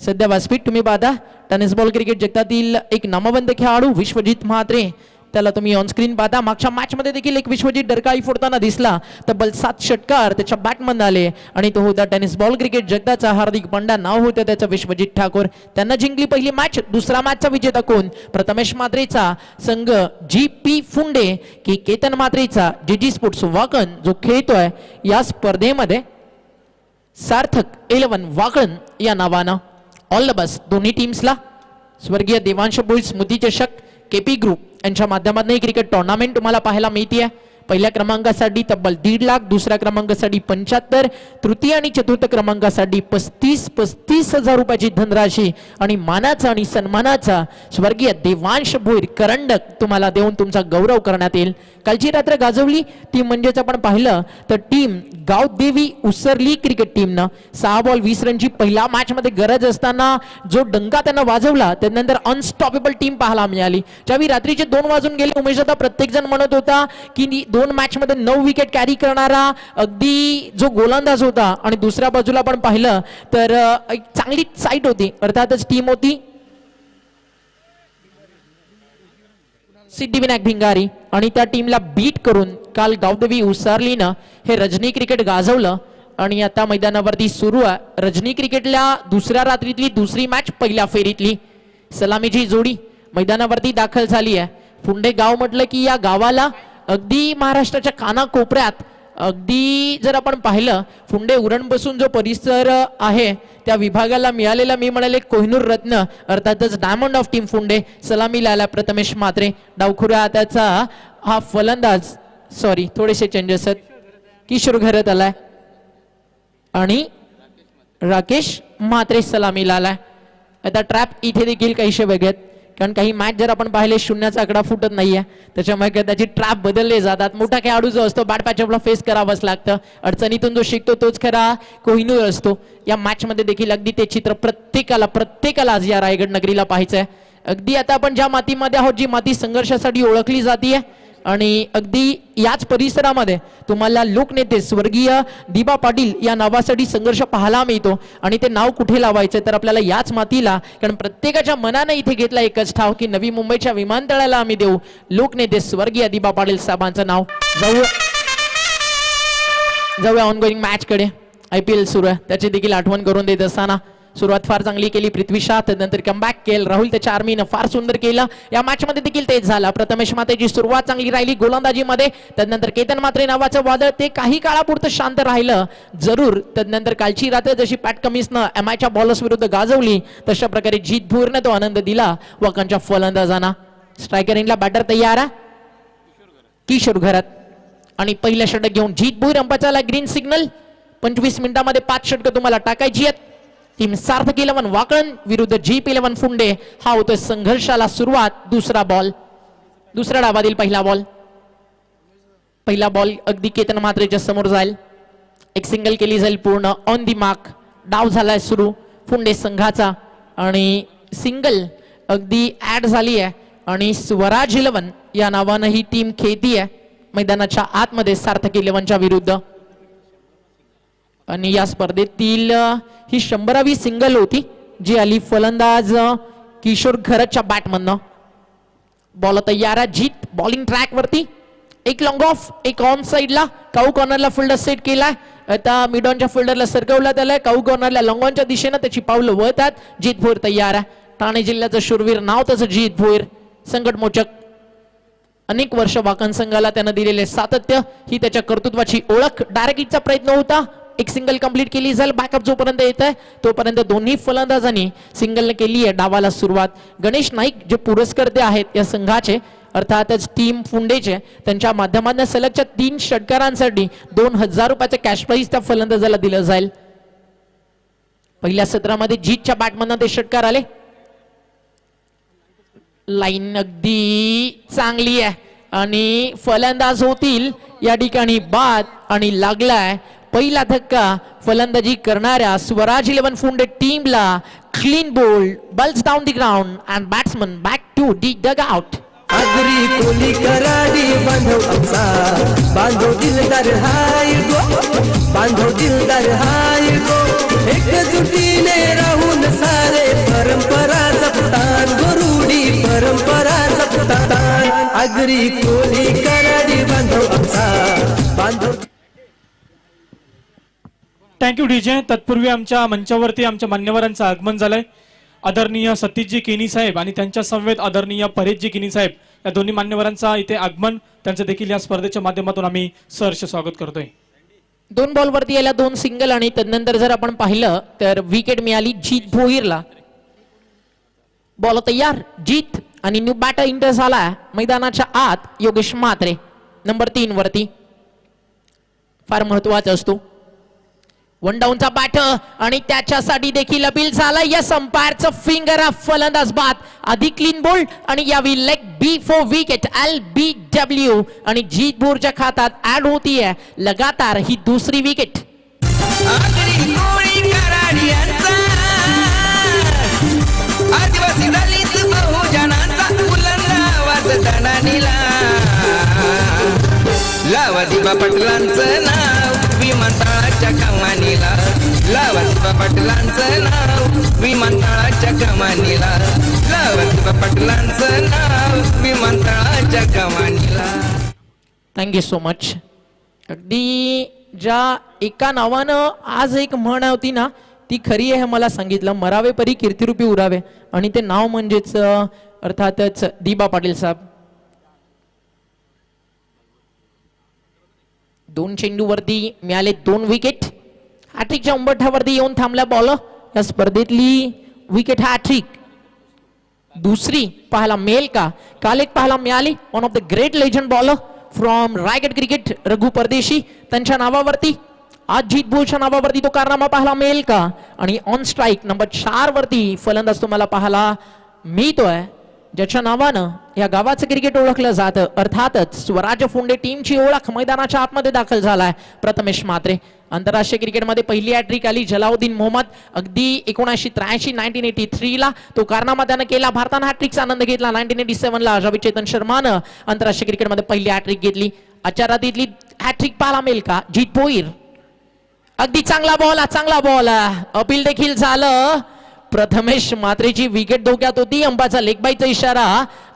सध्या व्यासपीठ तुम्ही पाहता टेनिस बॉल क्रिकेट जगतातील एक नामवंत खेळाडू विश्वजित म्हात्रे, त्याला तुम्ही ऑन स्क्रीन पाहता। मागच्या मॅच मध्ये देखील एक विश्वजित डरकाळी फोडताना दिसला, तब्बल 7 षटकार त्याच्या बॅटमधून आले आणि तो होता tennis ball cricket जगताचा Hardik Pandya, नाव होतं त्याचं विश्वजित ठाकूर। त्यांना जिंकली पहिली मॅच। दुसरा मॅचचा विजेता कोण? प्रथमेश म्हात्रेचा संघ GP फुंडे की केतन म्हात्रेचा GG स्पोर्ट्स वाकण, जो खेळतोय या स्पर्धेमध्ये सार्थक 11 वाकण या नावानं। ऑल द बेस्ट दोन्ही टीम्सला। स्वर्गीय देवांश भोईर स्मृती चषक KP ग्रुप यांच्या माध्यमातून ही क्रिकेट टुर्नामेंट तुम्हाला पाहायला मिळते। पहिल्या क्रमांकासाठी तब्बल 1.5 लाख, दुसऱ्या क्रमांकासाठी 75, तृतीय आणि चतुर्थ क्रमांकासाठी 35,000 रुपयाची धनराशी आणि मानाचा आणि सन्मानाचा स्वर्गीय देवांश भोईर करंडक तुम्हाला देऊन तुमचा गौरव करण्यात येईल. कालची रात्र गाजवली ती म्हणजेच आपण पाहिलं तर टीम गावदेवी उसरली क्रिकेट टीमनं 6 बॉल 20 रनची पहिल्या मॅच मध्ये गरज असताना जो डंका त्यांना वाजवला त्यानंतर अनस्टॉपेबल टीम पाहायला मिळाली. ज्यावेळी रात्रीचे 2 वाजून गेले उमेश दादा प्रत्येक जण म्हणत होता की 2 मॅच मध्ये 9 विकेट कॅरी करणारा अगदी जो गोलंदाज होता आणि दुसऱ्या बाजूला आपण पाहिलं तर एक चांगली साईट होती अर्थातच टीम होती सिद्धिविनायक भिंगारी आणि त्या टीमला बीट करून काल गावदेवी उसारलीनं हे रजनी क्रिकेट गाजवलं आणि आता मैदानावरती सुरू आहे रजनी क्रिकेटला दुसऱ्या रात्रीतली दुसरी मॅच पहिल्या फेरीतली सलामीची जोडी मैदानावरती दाखल झाली आहे. फुंडे गाव म्हटलं की या गावाला अगदी महाराष्ट्राच्या कानाकोपऱ्यात अगदी जर आपण पाहिलं फुंडे उरण बसून जो परिसर आहे त्या विभागाला मिळालेला मी म्हणाले कोहिनूर रत्न अर्थातच डायमंड ऑफ टीम फुंडे सलामीला आला प्रथमेश म्हात्रे डावखुऱ्या त्याचा हा फलंदाज सॉरी थोडेसे चेंजेस आहेत किशोर घरत आलाय आणि राकेश म्हात्रे सलामीला आलाय. आता ट्रॅप इथे देखील काहीशे वेगळे आहेत कारण काही मॅच जर आपण पाहिले शून्याचा आकडा फुटत नाहीये त्याच्यामुळे कदाचित ट्रॅप बदलले जातात. मोठा खेळाडू जो असतो बॅट पॅचअपला फेस करावंच लागतं अडचणीतून जो शिकतो तोच खरा कोहिनूर असतो. या मॅच मध्ये देखील अगदी ते चित्र प्रत्येकाला आज या रायगड नगरीला पाहायचंय. अगदी आता आपण ज्या मातीमध्ये आहोत जी माती संघर्षासाठी ओळखली जाते आणि अगदी याच परिसरामध्ये तुम्हाला लोकनेते स्वर्गीय दिबा पाटील या नावासाठी संघर्ष पाहायला मिळतो आणि ते नाव कुठे लावायचं तर आपल्याला याच मातीला कारण प्रत्येकाच्या मनाने इथे घेतला एकच ठाव की नवी मुंबईच्या विमानतळाला आम्ही देऊ लोकनेते स्वर्गीय दिबा पाटील साहेबांचं नाव. जाऊया ऑनगोईंग मॅच कडे. IPL सुरू आहे त्याची देखील आठवण करून देत असताना सुरुवात फार चांगली केली पृथ्वी शा त्यानंतर कमबॅक केलं राहुल त्याच्या आर्मीनं फार सुंदर केलं. या मॅच मध्ये देखील तेच झालं. प्रथमेश मातेची सुरुवात चांगली राहिली गोलंदाजीमध्ये त्यानंतर केतन मात्रे नावाचं वादळ ते काही काळापुरतं शांत राहिलं जरूर. त्यानंतर कालची रात्र जशी पॅट कमिन्सनं MIच्या बॉलर्स विरुद्ध गाजवली तशा प्रकारे जीत भोईरने तो आनंद दिला वाकांच्या फलंदाजांना. स्ट्रायकर इनला बॅटर तयार आहे किशोर घरात आणि पहिल्या षटक घेऊन जीत भोईर अंपाचाला ग्रीन सिग्नल. 25 मिनिटांमध्ये 5 षटकं तुम्हाला टाकायची आहेत. टीम सार्थक 11 वाकळण विरुद्ध GP11 फुंडे हा होतोय संघर्षाला सुरुवात. दुसरा बॉल दुसऱ्या डावातील पहिला बॉल अगदी केतन म्हात्रेच्या समोर जाईल. एक सिंगल केली जाईल पूर्ण ऑन दी मार्क. डाव झालाय सुरू फुंडे संघाचा आणि सिंगल अगदी ऍड झाली आहे आणि स्वराज 11 या नावानं ही टीम खेळती आहे मैदानाच्या आतमध्ये सार्थक 11च्या विरुद्ध आणि या स्पर्धेतील ही 100वी सिंगल होती जी आली फलंदाज किशोर घरतच्या बॅटमधनं. बॉल तयार आहे जीत बॉलिंग ट्रॅक वरती एक लॉंग ऑफ एक ऑन साइडला काऊ कॉर्नरला फिल्डर सेट केलाय. आता मिड ऑनच्या फिल्डरला सरकवण्यात आलाय काऊ कॉर्नरला लॉंग ऑनच्या दिशेनं त्याची पावलं वळतात. जीत भोईर तयार आहे. ठाणे जिल्ह्याचं शूरवीर नाव त्याचं जीत भोईर संकटमोचक अनेक वर्ष वाकण संघाला त्यानं दिलेले सातत्य ही त्याच्या कर्तृत्वाची ओळख. डायरेक्ट हिटचा प्रयत्न होता एक सिंगल कंप्लीट केली जाईल. बॅकअप जोपर्यंत येत आहे तोपर्यंत दोन्ही फलंदाजांनी सिंगल केली आहे डावाला सुरुवात. गणेश नाईक जे पुरस्कर्ते आहेत या संघाचे अर्थातच टीम फुंडेचे त्यांच्या माध्यमातून सलगच्या 3 षटकारांसाठी 2000 रुपयाचे कॅश प्राइज त्या फलंदाजाला दिलं जाईल. पहिल्या सत्रामध्ये जीतच्या बॅटमधून ते षटकार आले. लाईन अगदी चांगली आहे आणि फलंदाज होतील या ठिकाणी बाद आणि लागलाय पहिला धक्का फलंदाजी करणाऱ्या स्वराज 11 फुंडे टीमला. Clean bowled balls down the ground and batsman back to the dugout. Agri Koli Karadi बांधव आमचा बांधव दिलदार हाय गो बांधव दिलदार हाय गो एकजुटीने राहून सारे परंपरा जपतात गुरुडी परंपरा जपतात. आगरी कोली कराडी बांधव आमचा बांधव. Thank you DJ. तत्पूर्वी आमच्या मंचावरती आमच्या मान्यवरांचं आगमन झालंय. आदरणीय सतीशजी केनी साहेब आणि त्यांच्या समवेत आदरणीय परेशजी केनी साहेब या दोन्ही मान्यवरांचा इथे आगमन त्यांचं देखील या स्पर्धेच्या माध्यमातून आम्ही सहर्ष स्वागत करतोय. 2 बॉलवरती यायला 2 सिंगल आणि त्यानंतर जर आपण पाहिलं तर विकेट मिळाली जीत भोईरला. बॉल तयार जीत आणि न्यू बॅटर इंटर झाला मैदानाच्या आत योगेश म्हात्रे. नंबर 3 वरती फार महत्वाचा असतो. वन डाऊनचा बॅट आणि त्याच्यासाठी देखील अपील झाला. यस, अंपायरचं फिंगर ऑफ फलंदाज बाद. आधी क्लीन बोल्ड आणि यावी leg before wicket LBW आणि जीतपूरच्या खात्यात ऍड होतीये लगातार ही दुसरी विकेट. आगरी कोळी कराडियांचा आदिवासी दलित बहुजनांचा बुलंद आवाज धनानीला. लावा दिबा पाटलांचं नाव विमानतळाच्या कमानीला. लावा दिबा पाटलांचं नाव विमानतळाच्या कमानीला. लावा दिबा पाटलांचं नाव विमानतळाच्या कमानीला. Thank you so much. अगदी ज्या एका नावानं आज एक म्हण होती ना ती खरी आहे हे मला सांगितलं. मरावे परी कीर्तिरूपी उरावे आणि ते नाव म्हणजेच अर्थातच दिबा पाटील साहेब. 2 चेंडूवरती मिळाले 2 विकेट. हॅट्रिकच्या उंबरठ्यावरती येऊन थांबला बॉल. या स्पर्धेतली विकेट हॅट्रिक दुसरी पाहायला मिळेल का? काल एक पाहायला मिळाली. One of the great legend bowler from Raigad cricket Raghu परदेशी त्यांच्या नावावरती. आज जीतभूरच्या नावावरती तो कारनामा पाहायला मिळेल का? आणि ऑन स्ट्राईक नंबर 4 वरती फलंदाज तुम्हाला पाहायला मिळतोय ज्याच्या नावानं या गावाचं क्रिकेट ओळखलं जातं. अर्थातच स्वराज्य फोंडे टीमची ओळख मैदानाच्या आतमध्ये दाखल झालाय प्रथमेश म्हात्रे. आंतरराष्ट्रीय क्रिकेटमध्ये पहिली हॅट्रिक आली जलाउद्दीन मोहम्मद अगदी 1983 ला तो कारनामा त्यानं केला. भारतानं हॅट्रिकचा आनंद घेतला. 1987 ला जावी चेतन शर्मानं आंतरराष्ट्रीय क्रिकेटमध्ये पहिली हॅट्रिक घेतली. आजच्या रात्रीतली हॅट्रिक पाहायला मिळेल का? जीत भोईर अगदी चांगला बॉल अपील देखील झालं. प्रथमेश म्हात्रेची विकेट धोक्यात होती. अंपाचा लेग बायचा इशारा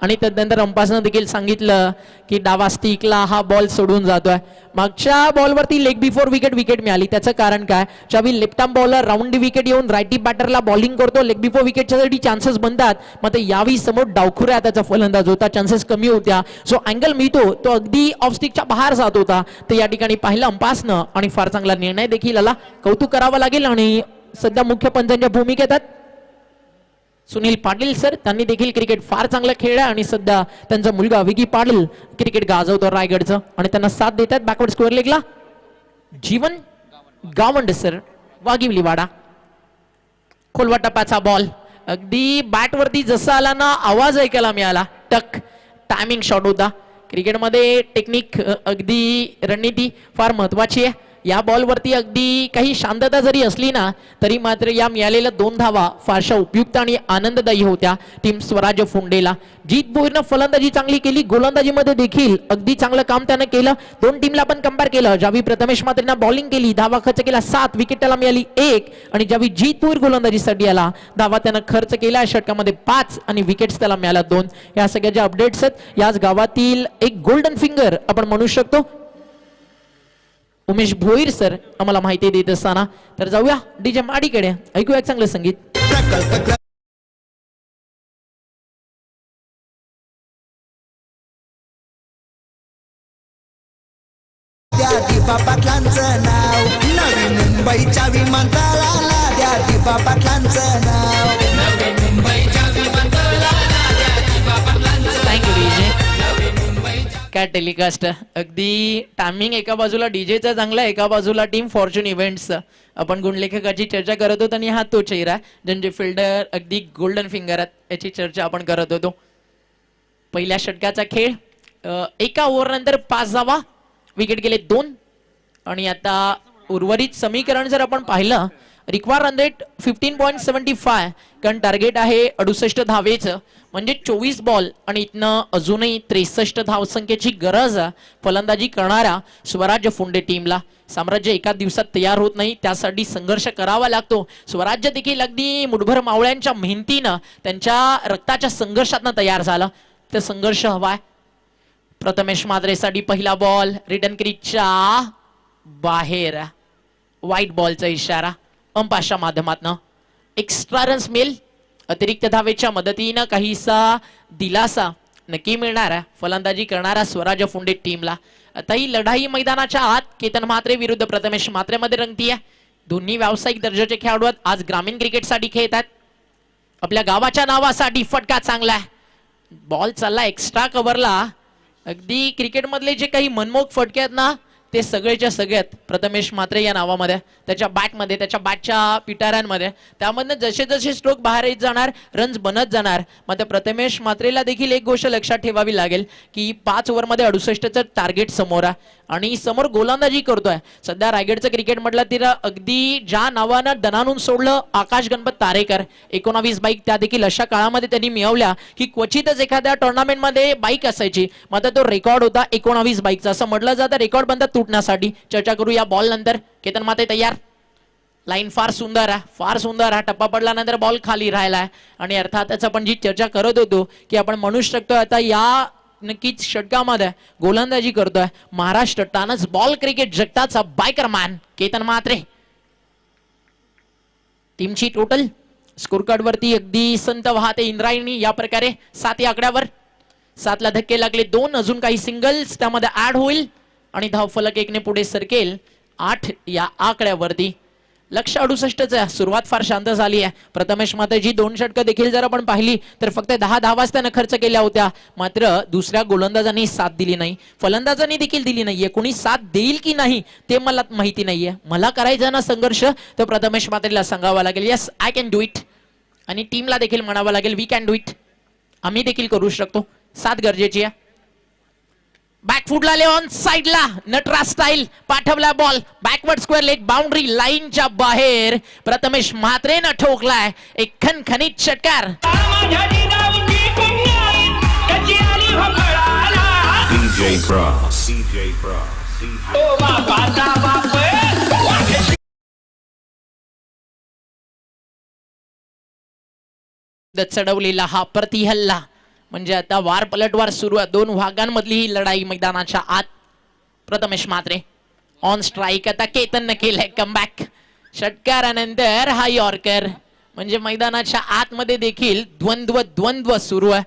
आणि त्यानंतर अंपासनं देखील सांगितलं की डावा स्टिकला हा बॉल सोडून जातोय. मागच्या बॉलवरती लेग बिफोर विकेट मिळाली. त्याचं कारण काय? ज्यावेळी left arm bowler round wicket येऊन राईटी बॅटरला बॉलिंग करतो लेग बिफोर विकेटच्या साठी चान्सेस बनतात. मग ते यावी समोर डावखुऱ्या त्याचा फलंदाज होता. चान्सेस कमी होत्या. जो अँगल मिळतो तो अगदी ऑफ स्टिकच्या बाहेर जात होता. तर या ठिकाणी पाहिलं अंपासनं आणि फार चांगला निर्णय देखील आला. कौतुक करावं लागेल. आणि सध्या मुख्य पंचांच्या भूमिकेत आहेत सुनील पाटील सर. त्यांनी देखील क्रिकेट फार चांगलं खेळलं आणि सध्या त्यांचा मुलगा विकी पाटील क्रिकेट गाजवतो रायगडचं आणि त्यांना साथ देतात. बॅकवर्ड स्क्वेअर लेगला जीवन गावंड सर वाघिवली वाडा. खोलवा टप्प्याचा बॉल अगदी बॅटवरती जसा आला ना आवाज ऐकायला मिळाला. टक टायमिंग शॉट होता. क्रिकेटमध्ये टेक्निक अगदी रणनीती फार महत्वाची आहे. या बॉलवरती अगदी काही शांतता जरी असली ना तरी मात्र या मिळालेल्या 2 धावा फारशा उपयुक्त आणि आनंददायी होत्या टीम स्वराज्य फोंडेला. जीत भोईरनं फलंदाजी चांगली केली. गोलंदाजीमध्ये देखील अगदी चांगलं काम त्यानं केलं. 2 टीमला पण कंपेअर केलं. ज्यावेळी प्रथमेश म्हात्रेनं बॉलिंग केली धावा खर्च केला 7 विकेट त्याला मिळाली 1 आणि ज्यावेळी जीत भोईर गोलंदाजीसाठी आला धावा त्यानं खर्च केला षटकामध्ये 5 आणि विकेट्स त्याला मिळाल्या 2. या सगळ्या ज्या अपडेट्स आहेत याच गावातील एक गोल्डन फिंगर आपण म्हणू शकतो उमेश भोईर सर आम्हाला माहिती देत असताना. तर जाऊया डीजे माडीकडे ऐकूया एक चांगलं संगीत. द्या दिबा पाटलांचं नाव नवी मुंबईच्या विमानतळाला. द्या दिबा पाटलांचं नाव थँक्यू डीजे. काय टेलिकास्ट अगदी टायमिंग एका बाजूला डीजेचा चांगला एका बाजूला टीम फॉर्च्यून इव्हेंट्स. आपण गुणलेखकाची चर्चा करत होतो आणि हा तो चेहरा ज्यांचे फिल्डर अगदी गोल्डन फिंगर आहेत याची चर्चा आपण करत होतो. पहिल्या षटकाचा खेळ एका ओव्हरनंतर 5 धावा विकेट गेले 2 आणि आता उर्वरित समीकरण जर आपण पाहिलं रिक्वायर रन रेट 15.75 कारण टार्गेट आहे 68 धावेचं म्हणजे 24 बॉल आणि इथनं अजूनही 63 धावसंख्येची गरज फलंदाजी करणाऱ्या स्वराज्य फोंडे टीमला. साम्राज्य एका दिवसात तयार होत नाही. त्यासाठी संघर्ष करावा लागतो. स्वराज्य देखील अगदी मुठभर मावळ्यांच्या मेहनतीनं त्यांच्या रक्ताच्या संघर्षातनं तयार झालं. ते संघर्ष हवाय. प्रथमेश म्हात्रेसाठी पहिला बॉल रिटर्न क्रीजच्या बाहेर व्हाईट बॉलचा इशारा अंपाच्या माध्यमातून. एक्स्ट्रा रन्स मिळेल. अतिरिक्त धावेच्या मदतीनं काहीसा दिलासा नक्की मिळणार फलंदाजी करणाऱ्या स्वराज्य फोंडे टीमला. आता ही लढाई मैदानाच्या आत केतन म्हात्रे विरुद्ध प्रथमेश म्हात्रे मध्ये रंगतीये. दोन्ही व्यावसायिक दर्जाचे खेळाडू आहेत. आज ग्रामीण क्रिकेटसाठी खेळतात. आपल्या गावाच्या नावासाठी फटका चांगला आहे. बॉल चालला एक्स्ट्रा कव्हरला अगदी क्रिकेटमधले जे काही मनमोहक फटके आहेत ना ते सगळेच्या सगळ्यात प्रथमेश म्हात्रे या नावामध्ये, त्याच्या बॅटमध्ये, त्याच्या बॅटच्या पिटाऱ्यांमध्ये, त्यामधनं जसे जसे स्ट्रोक बाहेर येत जाणार, रन्स बनत जाणार. मात्र प्रथमेश म्हात्रेला देखील एक गोष्ट लक्षात ठेवावी लागेल की 5 ओव्हरमध्ये 68चं टार्गेट समोर आहे आणि समोर गोलंदाजी करतोय. सध्या रायगडचं क्रिकेट म्हटलं तर अगदी ज्या नावानं दणानून सोडलं आकाश गणपत तारेकर, 19 बाईक त्या देखील अशा काळामध्ये त्यांनी मिळवल्या की क्वचितच एखाद्या टुर्नामेंटमध्ये बाईक असायची. मात्र तो रेकॉर्ड होता 19 बाईकचा. असं म्हटलं जातं रेकॉर्ड बनतात तुटण्यासाठी. चर्चा करू या बॉल नंतर. केतन माते तयार. लाईन फार सुंदर आहे, फार सुंदर आहे. टप्पा पडल्यानंतर बॉल खाली राहिलाय आणि अर्थातच आपण जी चर्चा करत होतो की आपण म्हणू शकतो आता या नक्कीच षटकामध्ये गोलंदाजी करतोय महाराष्ट्र टानस बॉल क्रिकेट जगताचा बायकर मॅन केतन म्हात्रे. टीमची टोटल स्कोर कार्ड वरती अगदी संत वाहते इंद्रायणी या प्रकारे 7 या आकड्यावर. 7 ला धक्के लागले 2, अजून काही सिंगल्स त्यामध्ये ऍड होईल आणि धावफलक 1 ने पुढे सरकेल 8 या आकड्यावरती. लक्ष 68च. सुरुवात फार शांत झाली आहे. प्रथमेश म्हात्रेजी 2 षटकं देखील जर आपण पाहिली तर फक्त 10 धावाच त्यानं खर्च केल्या होत्या. मात्र दुसऱ्या गोलंदाजांनी साथ दिली नाही, फलंदाजांनी देखील दिली नाहीये. कोणी साथ देईल की नाही ते मला माहिती नाहीये. मला करायचा ना संघर्ष तर प्रथमेश म्हात्रेला सांगावा लागेल yes I can do it, आणि टीमला देखील म्हणावं लागेल वी कॅन डू इट, आम्ही देखील करू शकतो. साथ गरजेची आहे. बॅकफुटला ऑन साइडला नटरा स्टाईल पाठवला ball backward square leg boundary लाईनच्या बाहेर. प्रथमेश म्हात्रेनं ठोकलाय एक खणखणीत षटकार. DJ Frost. DJ Frost. चढवलेला हा प्रतिहल्ला म्हणजे आता वार पलटवार सुरू आहे. 2 वाघांमधली ही लढाई मैदानाच्या आत. Prathamesh Mhatre on strike. आता केतनने केलंय कमबॅक. षटकारानंतर हा यॉर्कर म्हणजे मैदानाच्या आतमध्ये देखील द्वंद्व सुरू आहे.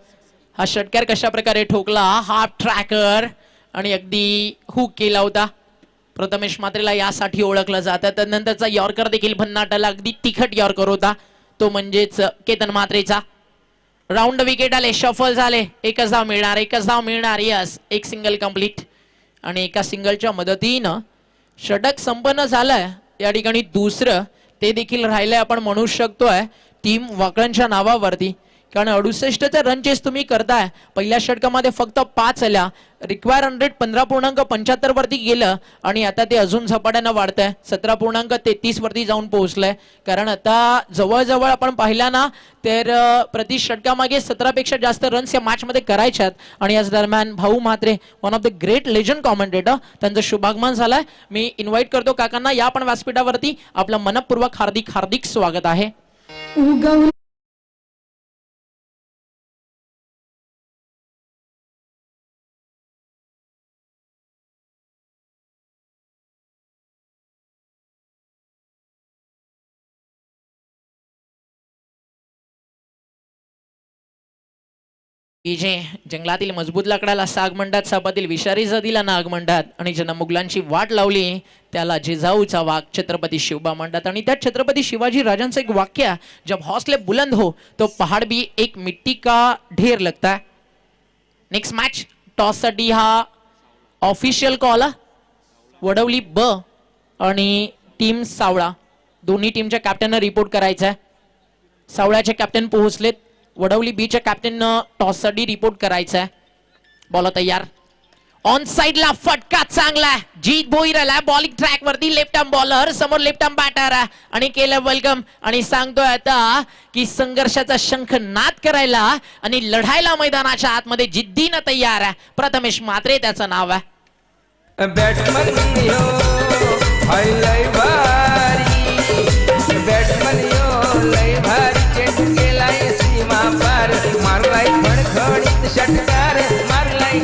हा षटकार कशा प्रकारे ठोकला, हाफ ट्रॅकर आणि अगदी हुक केला होता. प्रथमेश म्हात्रेला यासाठी ओळखलं जातं. त्यानंतरचा यॉर्कर देखील भन्नाट आला, अगदी तिखट यॉर्कर होता तो म्हणजेच केतन म्हात्रेचा. राऊंड विकेट आले, शफल झाले, एकच धाव मिळणार. यस, एक सिंगल कंप्लीट आणि एका सिंगलच्या मदतीनं षटक संपन्न झालंय. या ठिकाणी दुसरं ते देखील राहिलंय आपण म्हणू शकतोय टीम वाकळणच्या नावावरती. कारण 68चा रन चेस तुम्ही करताय. पहिल्या षटकामध्ये फक्त 5 आल्या, रिक्वायर 100 15.75 वरती गेलं आणि आता ते अजून झपाट्यानं वाढतंय 17.33 वरती जाऊन पोहोचलंय. कारण आता जवळजवळ आपण पाहिला ना तर प्रति षटकामागे 17 पेक्षा जास्त रन्स या मॅच मध्ये करायच्यात. आणि याच दरम्यान Bhau Mhatre one of the great legend commentator त्यांचं शुभागमन झालंय. मी इन्व्हाइट करतो काकांना या पण व्यासपीठावरती. आपलं मनपूर्वक हार्दिक स्वागत आहे. की जे जंगलातील मजबूत लाकडाला साग म्हणतात, सापातील विषारी जातीला नाग म्हणतात आणि ज्यांना मुघलांची वाट लावली त्याला जिजाऊचा वाघ छत्रपती शिवबा म्हणतात. आणि त्या छत्रपती शिवाजी राजांचं एक वाक्य, जब हौसले बुलंद हो तो पहाड़ भी एक मिट्टी का ढेर लगता है. नेक्स्ट मॅच टॉस साठी हा ऑफिशियल कॉल वडवली ब आणि टीम सावळा दोन्ही टीमच्या कॅप्टनना रिपोर्ट करायचा आहे. सावळ्याचे कॅप्टन पोहोचलेत, वडवली बीच्या कॅप्टन टॉस साठी रिपोर्ट करायचा आहे. बॉल तयार. ऑन साइडला फटका चांगला, जीत भोईर आला बॉलिंग ट्रॅक वरती. लेफ्ट आर्म बॉलर समोर लेफ्ट आर्म बॅटर आणि केलं वेलकम आणि सांगतोय आता की संघर्षाचा शंख नाद करायला आणि लढायला मैदानाच्या आतमध्ये जिद्दीनं तयार आहे प्रथमेश म्हात्रे त्याचं नाव आहे. बॅट्समन लय भारी, बॅट्समन लय भारी, चेंडू गेलाय सीमा पार, मारलाय खडखडीत षटकार, मारलाय.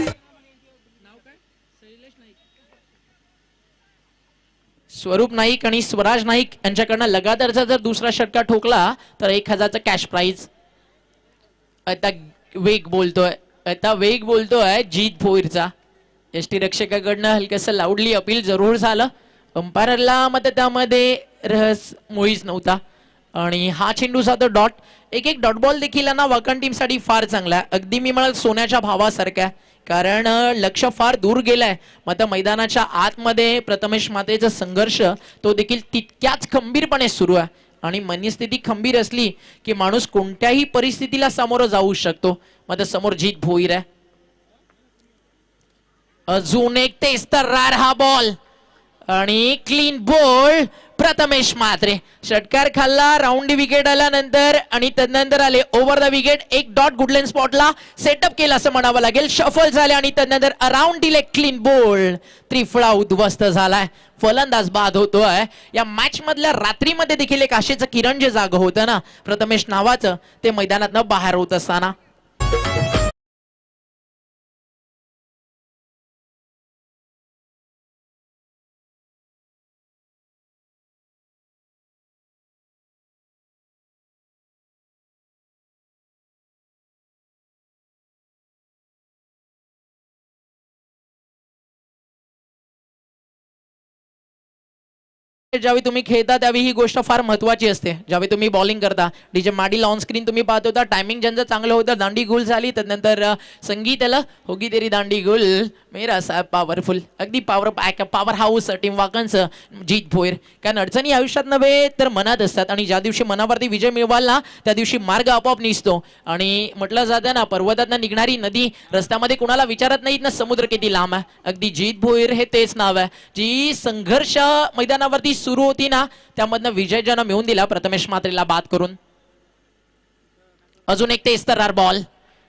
स्वरूप नाईक आणि स्वराज नाईक यांच्याकडनं लगातारचा जर दुसरा षटकार ठोकला तर 1000चा कॅश प्राइज. आता वेग बोलतोय जीत भोईरचा. एसटी रक्षकाकडनं हलकसं लाऊडली अपील जरूर झालं. अंपायरला मग त्यामध्ये रहस मुळीच नव्हता आणि हा चेंडू जातो डॉट. एक डॉट बॉल देखील ना वाकण टीमसाठी फार चांगला आहे. अगदी मी म्हणाल सोन्याच्या भावासारखा आहे. कारण लक्ष फार दूर गेलाय. मग मैदानाच्या आतमध्ये प्रथमेश मात्रेचा संघर्ष तो देखील तितक्याच खंबीरपणे सुरू आहे. आणि मनस्थिती खंबीर असली की माणूस कोणत्याही परिस्थितीला सामोरं जाऊ शकतो. मग समोर जीत भोईर आहे. अजून एक तेच तर हा बॉल आणि क्लीन बॉल. प्रथमेश म्हात्रे षटकार खाल्ला. राऊंड विकेट आल्यानंतर आणि तदनंतर आले ओव्हर द विकेट. एक डॉट गुडलँड स्पॉटला सेटअप केला असं म्हणावं लागेल. शफल झाले आणि तदनंतर अराउंड दिले क्लीन बॉल. त्रिफळा उद्ध्वस्त झालाय. फलंदाज बाद होतोय. या मॅच मधल्या रात्रीमध्ये देखील एक आशेचं किरण जे जाग होतं ना प्रथमेश नावाचं ते मैदानातनं बाहेर होत असताना ज्यावेळी तुम्ही खेळता त्यावेळी ही गोष्ट फार महत्वाची असते. ज्यावेळी तुम्ही बॉलिंग करता डीजे माडील ऑन स्क्रीन तुम्ही पाहत होता. टायमिंग ज्यांचं चांगलं होतं दांडी गुल झाली. त्यानंतर संगीत आलं होगी तेरी दांडी गुल मेरा साहेब पॉवरफुल. अगदी पॉवर हाऊस टीम वाकणचं जीत भोईर. कारण अडचणी आयुष्यात नव्हे तर मनात असतात आणि ज्या दिवशी मनावरती विजय मिळवाल ना त्या दिवशी मार्ग आपोआप निसतो. आणि म्हटलं जातं ना पर्वतातनं निघणारी नदी रस्त्यामध्ये कुणाला विचारत नाहीत ना समुद्र किती लांब आहे. अगदी जीत भोईर हे तेच नाव आहे. जी संघर्ष मैदानावरती सुरू होती ना त्यामधनं विजय ज्यानं मिळवून दिला प्रथमेश म्हात्रेला बाद करून. अजून एक तेच तर बॉल.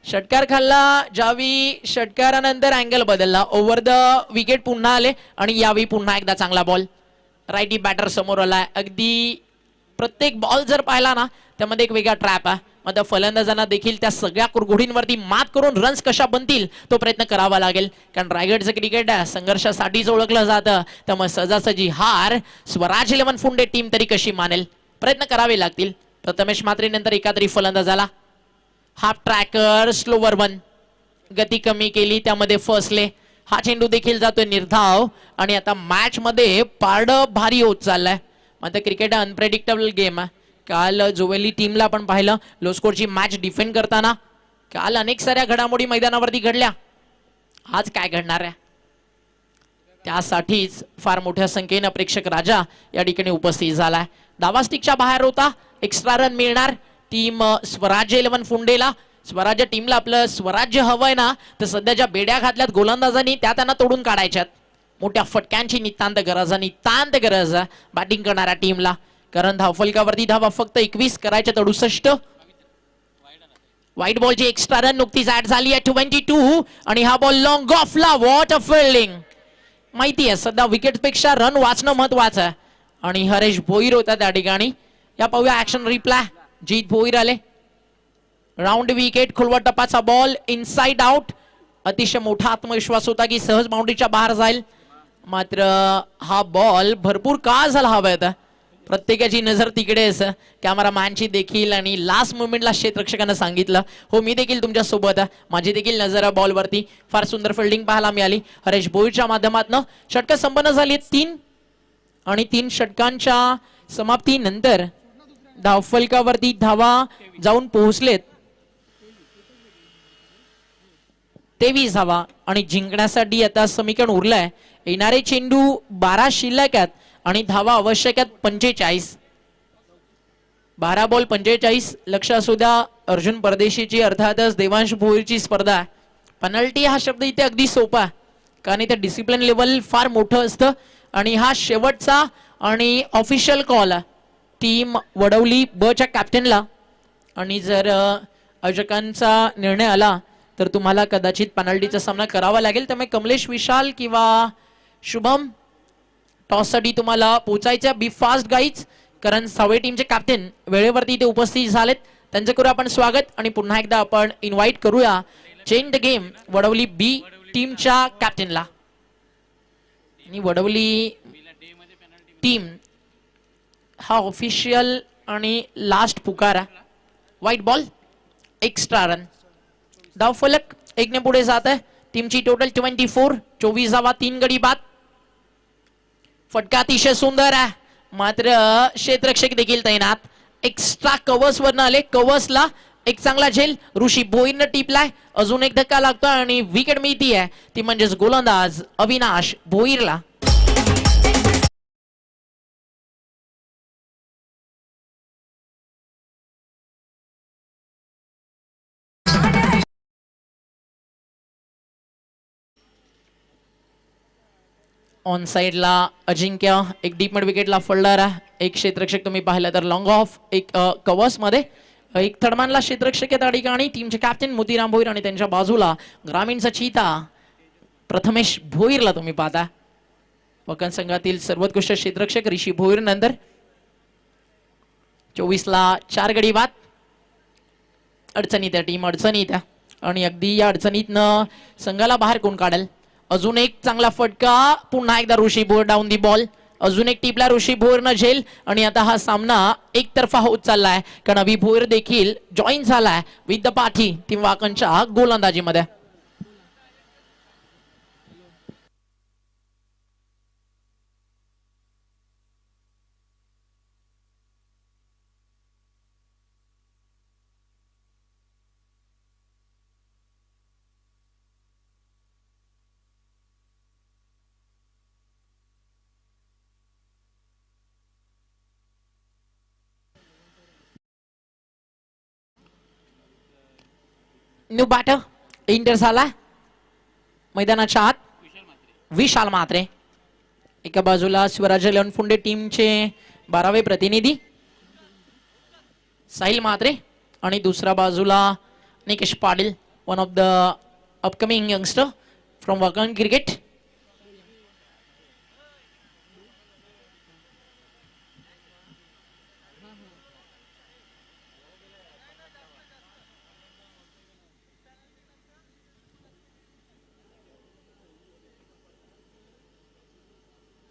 षटकार खाल्ला. ज्यावेळी षटकारानंतर अँगल बदलला. ओव्हर द विकेट पुन्हा आले आणि यावेळी पुन्हा एकदा चांगला बॉल. राईटी बॅटर समोर आलाय. अगदी प्रत्येक बॉल जर पाहिला ना त्यामध्ये एक वेगळा ट्रॅप आहे. मग फलंदाजांना देखील त्या सगळ्या कुरघोडींवरती मात करून रन्स कशा बनतील तो प्रयत्न करावा लागेल. कारण रायगडचं क्रिकेट आहे संघर्षासाठीच ओळखलं जातं. त्यामुळे सहजासहजी हार स्वराज 11 फुंडे टीम तरी कशी मानेल प्रयत्न करावे लागतील. प्रथमेश म्हात्रे नंतर एकातरी फलंदाजाला हाफ ट्रॅकर स्लोवर वन गती कमी केली त्यामध्ये फसले. हा चेंडू देखील जातोय निर्धाव आणि आता मॅच मध्ये पारड भारी होत चाललाय. मात्र क्रिकेट अनप्रेडिक्टेबल गेम आहे. काल जोवेली टीमला आपण पाहिलं लो स्कोरची मॅच डिफेंड करताना. काल अनेक साऱ्या घडामोडी मैदानावरती घडल्या. आज काय घडणार आहे त्यासाठीच फार मोठ्या संख्येनं प्रेक्षक राजा या ठिकाणी उपस्थित झालाय. धावा स्टिकच्या बाहेर होता. एक्स्ट्रा रन मिळणार टीम स्वराज्य 11 फुंडेला. स्वराज्य टीमला आपलं स्वराज्य हवंय ना तर सध्याच्या बेड्या घातल्यात गोलंदाजांनी त्या त्यांना तोडून काढायच्यात. मोठ्या फटक्यांची नितांत गरज आहे बॅटिंग करणाऱ्या टीमला. कारण धावफलकावरती धावा फक्त 21 करायच्या 68. व्हाईट बॉलची एक्स्ट्रा रन नुकतीच ऍड झाली आहे 22 आणि हा बॉल लॉंग ऑफला. What a fielding. माहिती आहे सध्या विकेट पेक्षा रन वाचणं महत्वाचं आहे आणि हरेश भोईर होता त्या ठिकाणी. या पाहूया ऍक्शन रिप्लाय. जीत भोईर आले. राऊंड विकेट खोलवा टपाचा बॉल इनसाइड आउट. अतिशय मोठा आत्मविश्वास होता की सहज बाउंड्रीच्या बाहेर जाईल. मात्र हा बॉल भरपूर काळ झाला हवा होता. प्रत्येकाची नजर तिकडेच कॅमेरामॅनची देखील आणि लास्ट मोमेंटला क्षेत्ररक्षकांना सांगितलं हो मी देखील तुमच्या सोबत आहे. माझी देखील नजर आहे बॉलवरती. फार सुंदर फिल्डिंग पाहायला मिळाली हरेश भोईरच्या माध्यमातून. षटकं संपन्न झाली 3 आणि 3 षटकांच्या समाप्तीनंतर धावफलकावरती धावा जाऊन पोहोचलेत 23 धावा आणि जिंकण्यासाठी आता समीकरण उरलंय. येणारे चेंडू 12 शिल्लक आहेत आणि धावा आवश्यक आहेत 45. 12 बॉल 45. लक्ष असू द्या अर्जुन परदेशीची अर्थातच देवांश भोईरची स्पर्धा आहे. पेनल्टी हा शब्द इथे अगदी सोपा आहे कारण इथे डिसिप्लिन लेवल फार मोठं असतं आणि हा शेवटचा आणि ऑफिशियल कॉल आहे टीम वडवली ब च्या कॅप्टनला. आणि जर आयोजकांचा निर्णय आला तर तुम्हाला कदाचित पेनल्टीचा सामना करावा लागेल. त्यामुळे कमलेश विशाल किंवा शुभम टॉससाठी तुम्हाला पोचायचं. बी फास्ट गाईज. कारण सावे टीमचे कॅप्टन वेळेवरती इथे उपस्थित झालेत. त्यांचं करू आपण स्वागत आणि पुन्हा एकदा आपण इन्व्हाइट करूया change the game Vadavali B टीमच्या कॅप्टनला. आणि वडवली टीम हा ऑफिशियल आणि लास्ट पुकार. White ball extra run. धावफलक 1 ने पुढे जात आहे. टीमची टोटल 24. 24 धावा 3 गडी बाद. फटका अतिशय सुंदर आहे मात्र क्षेत्ररक्षक देखील तैनात एक्स्ट्रा कवर्स वरनं आले. कवर्सला एक चांगला झेल ऋषी भोईरनं टिपलाय. अजून एक धक्का लागतोय आणि विकेट मिळतीये ती म्हणजेच गोलंदाज अविनाश भोईरला. ऑन साइडला अजिंक्य एक डीप मिड विकेटला फोल्डर एक क्षेत्ररक्षक तुम्ही पाहिलं तर लॉंग ऑफ एक कवर्स मध्ये एक थर्डमॅनला क्षेत्ररक्षक या ठिकाणी टीमचे कॅप्टन मोतीराम भोईर आणि त्यांच्या बाजूला ग्रामीणचा चीता प्रथमेश भोईरला तुम्ही पाहता. वकन संघातील सर्वोत्कृष्ट क्षेत्ररक्षक ऋषी भोईर नंतर 24ला 4 गडी बाद. अडचणीत त्या टीम अडचणीत आणि अगदी या अडचणीतनं संघाला बाहेर कोण काढेल. अजून एक चांगला फटका पुन्हा एकदा ऋषी भोईर डाऊन दी बॉल. अजून एक टिपला ऋषी भोईरनं झेल आणि आता हा सामना एकतर्फा होत चाललाय कारण अभि भोईर देखील जॉईन झालाय विथ द पाठी टीम वाकणच्या गोलंदाजीमध्ये. न्यू बॅटर इंटर झाला मैदानाच्या आत विशाल म्हात्रे. एका बाजूला स्वराज्य लेवनफुंडे टीमचे 12वे प्रतिनिधी साहिल म्हात्रे आणि दुसऱ्या बाजूला Nikesh Patil one of the upcoming youngster from Wakan cricket.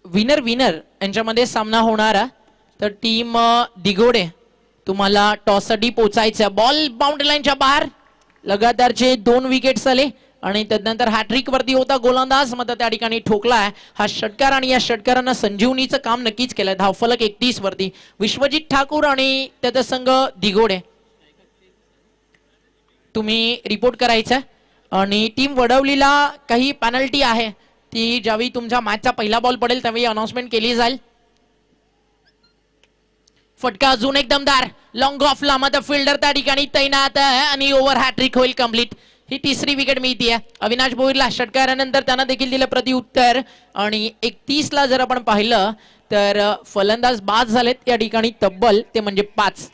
Winner winner यांच्यामध्ये सामना होणारा तर टीम दिगोडे तुम्हाला टॉस साठी पोचायचं. बॉल बाउंड्री लाईनच्या बाहेर लगातारचे 2 विकेट्स आले आणि त्यानंतर हॅट्रिक वरती होता गोलंदाज मात्र त्या ठिकाणी ठोकलाय हा षटकार आणि या षटकारानं संजीवनीचं काम नक्कीच केलंय. धावफलक 31 वरती विश्वजित ठाकूर आणि त्याचा संघ दिगोडे तुम्ही रिपोर्ट करायचं आणि टीम वडवलीला काही पेनल्टी आहे ती ज्यावेळी तुमच्या मॅचचा पहिला बॉल पडेल त्यावेळी अनाउन्समेंट केली जाईल. फटका अजून एक दमदार लॉंग ऑफला मात्र फिल्डर त्या ठिकाणी तैनात आणि ओव्हर हॅट्रिक होईल कंप्लीट. ही 3री विकेट मिळतीये अविनाश भोईरला. षटकारानंतर त्यानं देखील दिलं प्रत्युत्तर आणि 31ला जर आपण पाहिलं तर फलंदाज बाद झालेत या ठिकाणी तब्बल ते म्हणजे 5.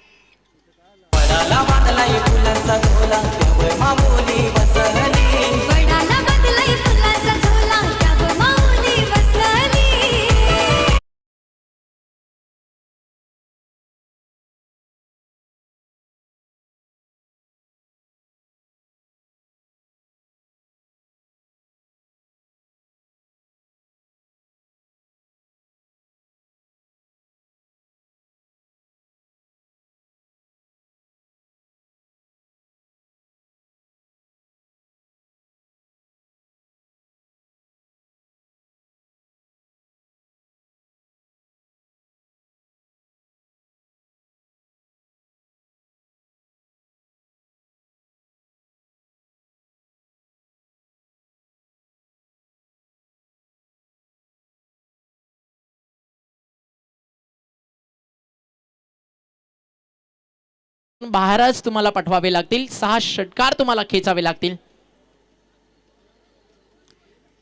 बाहेरच तुम्हाला पाठवावे लागतील. 6 षटकार तुम्हाला खेचावे लागतील.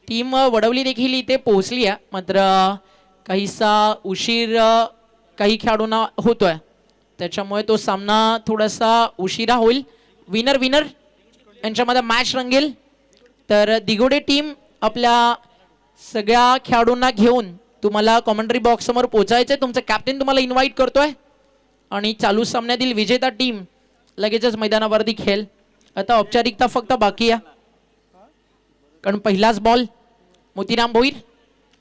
टीम वडवली देखील इथे पोहोचली आहे मात्र काहीसा उशीर काही खेळाडूंना होतोय त्याच्यामुळे तो सामना थोडासा उशिरा होईल. विनर विनर यांच्यामध्ये मॅच रंगेल तर दिगोडे टीम आपल्या सगळ्या खेळाडूंना घेऊन तुम्हाला कॉमेंट्री बॉक्स समोर पोहोचायचंय. तुमचा कॅप्टन तुम्हाला इन्व्हाइट करतोय आणि चालू सामन्यातील विजेता टीम लगेचच मैदानावरती खेळ. आता औपचारिकता फक्त बाकी आहे कारण पहिलाच बॉल मोतीराम भोईर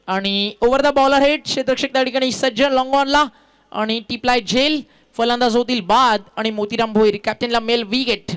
आणि ओव्हर द बॉलर हेड क्षेत्ररक्षक त्या ठिकाणी सज्ज लॉंग ऑनला आणि टिपलाय झेल फलंदाज होतील बाद आणि मोतीराम भोईर कॅप्टनला मेल विकेट.